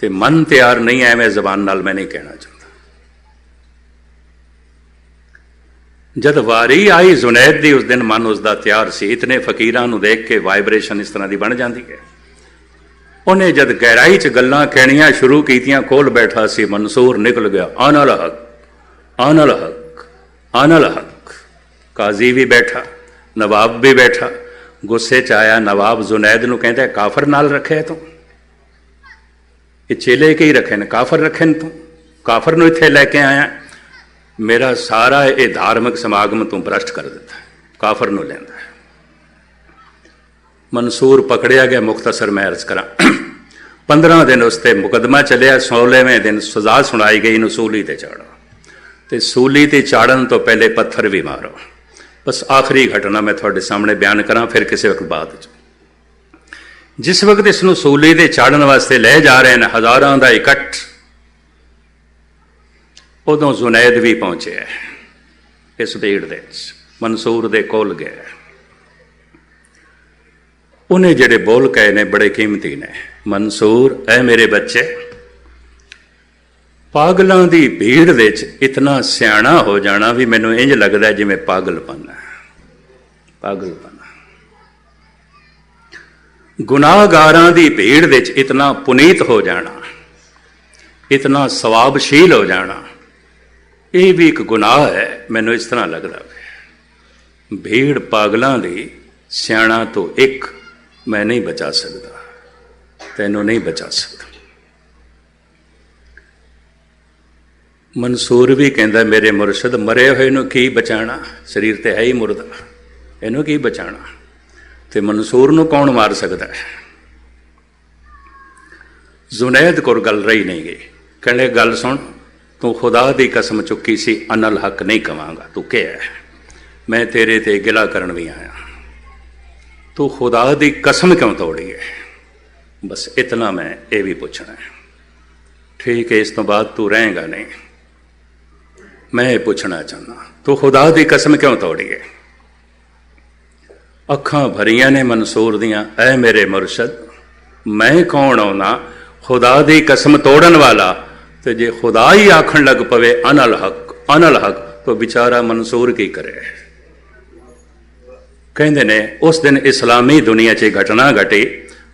ਤੇ ਮਨ ਤਿਆਰ ਨਹੀਂ, ਐਵੇਂ ਜ਼ਬਾਨ ਨਾਲ ਮੈਂ ਨਹੀਂ ਕਹਿਣਾ ਚਾਹੁੰਦਾ। ਜਦ ਵਾਰੀ ਆਈ ਜ਼ੁਨੈਦ ਦੀ, ਉਸ ਦਿਨ ਮਨ ਉਸਦਾ ਤਿਆਰ ਸੀ। ਇਤਨੇ ਫਕੀਰਾਂ ਨੂੰ ਦੇਖ ਕੇ ਵਾਈਬ੍ਰੇਸ਼ਨ ਇਸ ਤਰ੍ਹਾਂ ਦੀ ਬਣ ਜਾਂਦੀ ਹੈ। ਉਹਨੇ ਜਦ ਗਹਿਰਾਈ 'ਚ ਗੱਲਾਂ ਕਹਿਣੀਆਂ ਸ਼ੁਰੂ ਕੀਤੀਆਂ, ਕੋਲ ਬੈਠਾ ਸੀ ਮਨਸੂਰ, ਨਿਕਲ ਗਿਆ ਆਨਲ ਹਕ, ਆਨਲ ਹਕ, ਆਨਲ ਹਕ। ਕਾਜ਼ੀ ਵੀ ਬੈਠਾ, ਨਵਾਬ ਵੀ ਬੈਠਾ। ਗੁੱਸੇ 'ਚ ਆਇਆ ਨਵਾਬ ਜ਼ੁਨੈਦ ਨੂੰ, ਕਹਿੰਦਾ ਕਾਫਰ ਨਾਲ ਰੱਖਿਆ ਤੂੰ? ਇਹ ਚੇਲੇ ਕੀ ਰੱਖੇ ਨੇ? ਕਾਫਰ ਰੱਖੇ ਨੇ ਤੂੰ? ਕਾਫਰ ਨੂੰ ਇੱਥੇ ਲੈ ਕੇ ਆਇਆ? ਮੇਰਾ ਸਾਰਾ ਇਹ ਧਾਰਮਿਕ ਸਮਾਗਮ ਤੂੰ ਭ੍ਰਸ਼ਟ ਕਰ ਦਿੱਤਾ, ਕਾਫਰ ਨੂੰ ਲੈਂਦਾ। ਮਨਸੂਰ ਪਕੜਿਆ ਗਿਆ। ਮੁਖਤਸਰ ਮੈਂ ਅਰਜ਼ ਕਰਾਂ, 15 ਦਿਨ ਉਸ 'ਤੇ ਮੁਕੱਦਮਾ ਚੱਲਿਆ। 16ਵੇਂ ਦਿਨ ਸਜ਼ਾ ਸੁਣਾਈ ਗਈ, ਇਹਨੂੰ ਸੂਲੀ 'ਤੇ ਚਾੜੋ। ਤੇ ਸੂਲੀ 'ਤੇ ਚਾੜਨ ਤੋਂ ਪਹਿਲੇ ਪੱਥਰ ਵੀ ਮਾਰੋ। ਬਸ ਆਖਰੀ ਘਟਨਾ ਮੈਂ ਤੁਹਾਡੇ ਸਾਹਮਣੇ ਬਿਆਨ ਕਰਾਂ, ਫਿਰ ਕਿਸੇ ਵਕਤ ਬਾਅਦ 'ਚ। ਜਿਸ ਵਕਤ ਇਸ ਨੂੰ ਸੂਲੀ 'ਤੇ ਚਾੜਨ ਵਾਸਤੇ ਲੈ ਜਾ ਰਹੇ ਨੇ, ਹਜ਼ਾਰਾਂ ਦਾ ਇਕੱਠ, ਉਦੋਂ ਜ਼ੁਨੈਦ ਵੀ ਪਹੁੰਚਿਆ ਇਸ ਭੀੜ ਦੇ ਵਿੱਚ। ਮਨਸੂਰ ਦੇ ਕੋਲ ਗਿਆ। ਉਹਨੇ ਜਿਹੜੇ ਬੋਲ ਕਹੇ ਨੇ ਬੜੇ ਕੀਮਤੀ ਨੇ। ਮਨਸੂਰ, ਐ ਮੇਰੇ ਬੱਚੇ, ਪਾਗਲਾਂ ਦੀ ਭੀੜ ਵਿੱਚ ਇਤਨਾ ਸਿਆਣਾ ਹੋ ਜਾਣਾ ਵੀ ਮੈਨੂੰ ਇੰਜ ਲੱਗਦਾ ਜਿਵੇਂ ਪਾਗਲਪਨ ਹੈ। ਪਾਗਲਪਨ। ਗੁਨਾਹਗਾਰਾਂ ਦੀ ਭੀੜ ਵਿੱਚ ਇਤਨਾ ਪੁਨੀਤ ਹੋ ਜਾਣਾ, ਇਤਨਾ ਸਵਾਬਸ਼ੀਲ ਹੋ ਜਾਣਾ, ਇਹ ਵੀ ਇੱਕ ਗੁਨਾਹ ਹੈ। ਮੈਨੂੰ ਇਸ ਤਰ੍ਹਾਂ ਲੱਗਦਾ ਹੈ ਭੀੜ ਪਾਗਲਾਂ ਦੀ ਸਿਆਣਾ ਤੋਂ ਇੱਕ ਮੈਂ ਨਹੀਂ ਬਚਾ ਸਕਦਾ, ਤੈਨੂੰ ਨਹੀਂ ਬਚਾ ਸਕਦਾ। ਮਨਸੂਰ ਵੀ ਕਹਿੰਦਾ ਮੇਰੇ ਮੁਰਸ਼ਦ, ਮਰੇ ਹੋਏ ਨੂੰ ਕੀ ਬਚਾਣਾ, ਸਰੀਰ ਤੇ ਹੈ ਹੀ ਮੁਰਦਾ, ਇਹਨੂੰ ਕੀ ਬਚਾਣਾ। ਤੇ ਮਨਸੂਰ ਨੂੰ ਕੌਣ ਮਾਰ ਸਕਦਾ ਹੈ? ਜ਼ੁਨੈਦ ਕੋਲ ਗੱਲ ਰਹੀ ਨਹੀਂ ਗਈ। ਕਹਿੰਦੇ ਗੱਲ ਸੁਣ, ਤੂੰ ਖੁਦਾ ਦੀ ਕਸਮ ਚੁੱਕੀ ਸੀ ਅਨਲ ਹੱਕ ਨਹੀਂ ਕਵਾਂਗਾ, ਤੂੰ ਕਿਹਾ ਮੈਂ ਤੇਰੇ ਤੇ ਗਿਲਾ ਕਰਨ ਵੀ ਆਇਆ, ਤੂੰ ਖੁਦਾ ਦੀ ਕਸਮ ਕਿਉਂ ਤੋੜੀ ਹੈ? ਬਸ ਇਤਨਾ ਮੈਂ ਇਹ ਵੀ ਪੁੱਛਣਾ ਹੈ। ਠੀਕ ਹੈ, ਇਸ ਤੋਂ ਬਾਅਦ ਤੂੰ ਰਹੇਗਾ ਨਹੀਂ। ਮੈਂ ਇਹ ਪੁੱਛਣਾ ਚਾਹੁੰਦਾ, ਤੂੰ ਖੁਦਾ ਦੀ ਕਸਮ ਕਿਉਂ ਤੋੜੀ ਹੈ? ਅੱਖਾਂ ਭਰੀਆਂ ਨੇ ਮਨਸੂਰ ਦੀਆਂ। ਐ ਮੇਰੇ ਮੁਰਸ਼ਦ, ਮੈਂ ਕੌਣ ਆਉਣਾ ਖੁਦਾ ਦੀ ਕਸਮ ਤੋੜਨ ਵਾਲਾ? ਤੇ ਜੇ ਖੁਦਾ ਹੀ ਆਖਣ ਲੱਗ ਪਵੇ ਅਨਲ ਹਕ, ਅਨਲ ਹਕ, ਤਾਂ ਵਿਚਾਰਾ ਮਨਸੂਰ ਕੀ ਕਰੇ? ਕਹਿੰਦੇ ਨੇ ਉਸ ਦਿਨ ਇਸਲਾਮੀ ਦੁਨੀਆ 'ਚ ਘਟਨਾ ਘਟੀ।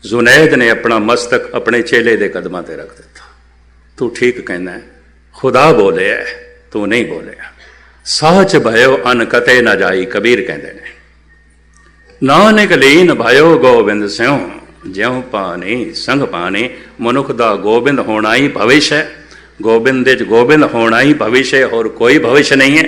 ਜ਼ੁਨੈਦ ਨੇ ਆਪਣਾ ਮਸਤਕ ਆਪਣੇ ਚੇਲੇ ਦੇ ਕਦਮਾਂ ਤੇ ਰੱਖ ਦਿੱਤਾ। ਤੂੰ ਠੀਕ ਕਹਿੰਦਾ, ਖੁਦਾ ਬੋਲਿਆ, ਤੂੰ ਨਹੀਂ ਬੋਲਿਆ। ਸਾਚ ਭਇਓ ਅਨ ਕਤੇ ਨਾ ਜਾਈ, ਕਬੀਰ ਕਹਿੰਦੇ ਨੇ। ਨਾਨਕ ਲੀਨ ਭਇਓ ਗੋਬਿੰਦ ਸਿਉ, ਜਿਉ ਪਾਣੀ ਸੰਗ ਪਾਣੀ। ਮਨੁੱਖ ਦਾ ਗੋਬਿੰਦ ਹੋਣਾ ਹੀ ਭਵਿਸ਼ ਹੈ। ਗੋਬਿੰਦ ਦੇ 'ਚ ਗੋਬਿੰਦ ਹੋਣਾ ਹੀ ਭਵਿਸ਼ ਹੈ, ਹੋਰ ਕੋਈ ਭਵਿਸ਼ ਨਹੀਂ ਹੈ।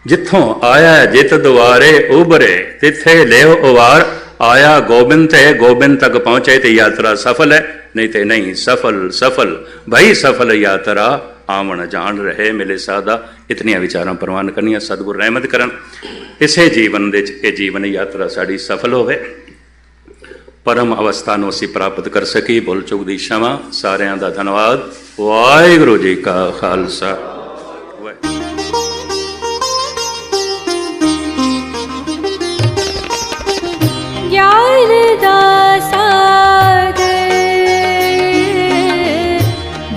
ਜਿੱਥੋਂ ਆਇਆ ਜਿਤ ਦੁਆਰੇ ਉਭਰੇ, ਤਿੱਥੇ ਲਿਓ ਉਵਾਰ। ਆਇਆ ਗੋਬਿੰਦ ਤੇ ਗੋਬਿੰਦ ਤੱਕ ਪਹੁੰਚੇ ਤੇ ਯਾਤਰਾ ਸਫਲ ਹੈ, ਨਹੀਂ ਤੇ ਨਹੀਂ। ਸਫਲ ਸਫਲ ਭਾਈ ਸਫਲ ਯਾਤਰਾ, ਆਵਣ ਜਾਣ ਰਹੇ ਮਿਲੇ ਸਾਦਾ। ਇਤਨੀਆਂ ਵਿਚਾਰਾਂ ਪ੍ਰਵਾਨ ਕਰਨੀਆਂ, ਸਤਿਗੁਰ ਰਹਿਮਤ ਕਰਨ। ਇਸੇ ਜੀਵਨ ਦੇ 'ਚ ਇਹ ਜੀਵਨ ਯਾਤਰਾ ਸਾਡੀ ਸਫਲ ਹੋਵੇ, ਪਰਮ ਅਵਸਥਾ ਨੂੰ ਅਸੀਂ ਪ੍ਰਾਪਤ ਕਰ ਸਕੀਏ। ਭੁੱਲ ਚੁੱਕ ਦੀ क्षमा। ਸਾਰਿਆਂ ਦਾ ਧੰਨਵਾਦ। ਵਾਹਿਗੁਰੂ ਜੀ ਕਾ ਖਾਲਸਾ। ਗਿਆਨ ਦਾ ਸਾਗਰ,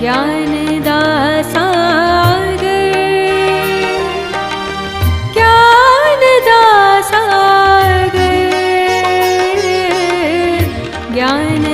ਗਿਆਨ ਦਾ ਸਾਗਰ, ਗਿਆਨ ਦਾ ਸਾਗਰ, ਗਿਆਨ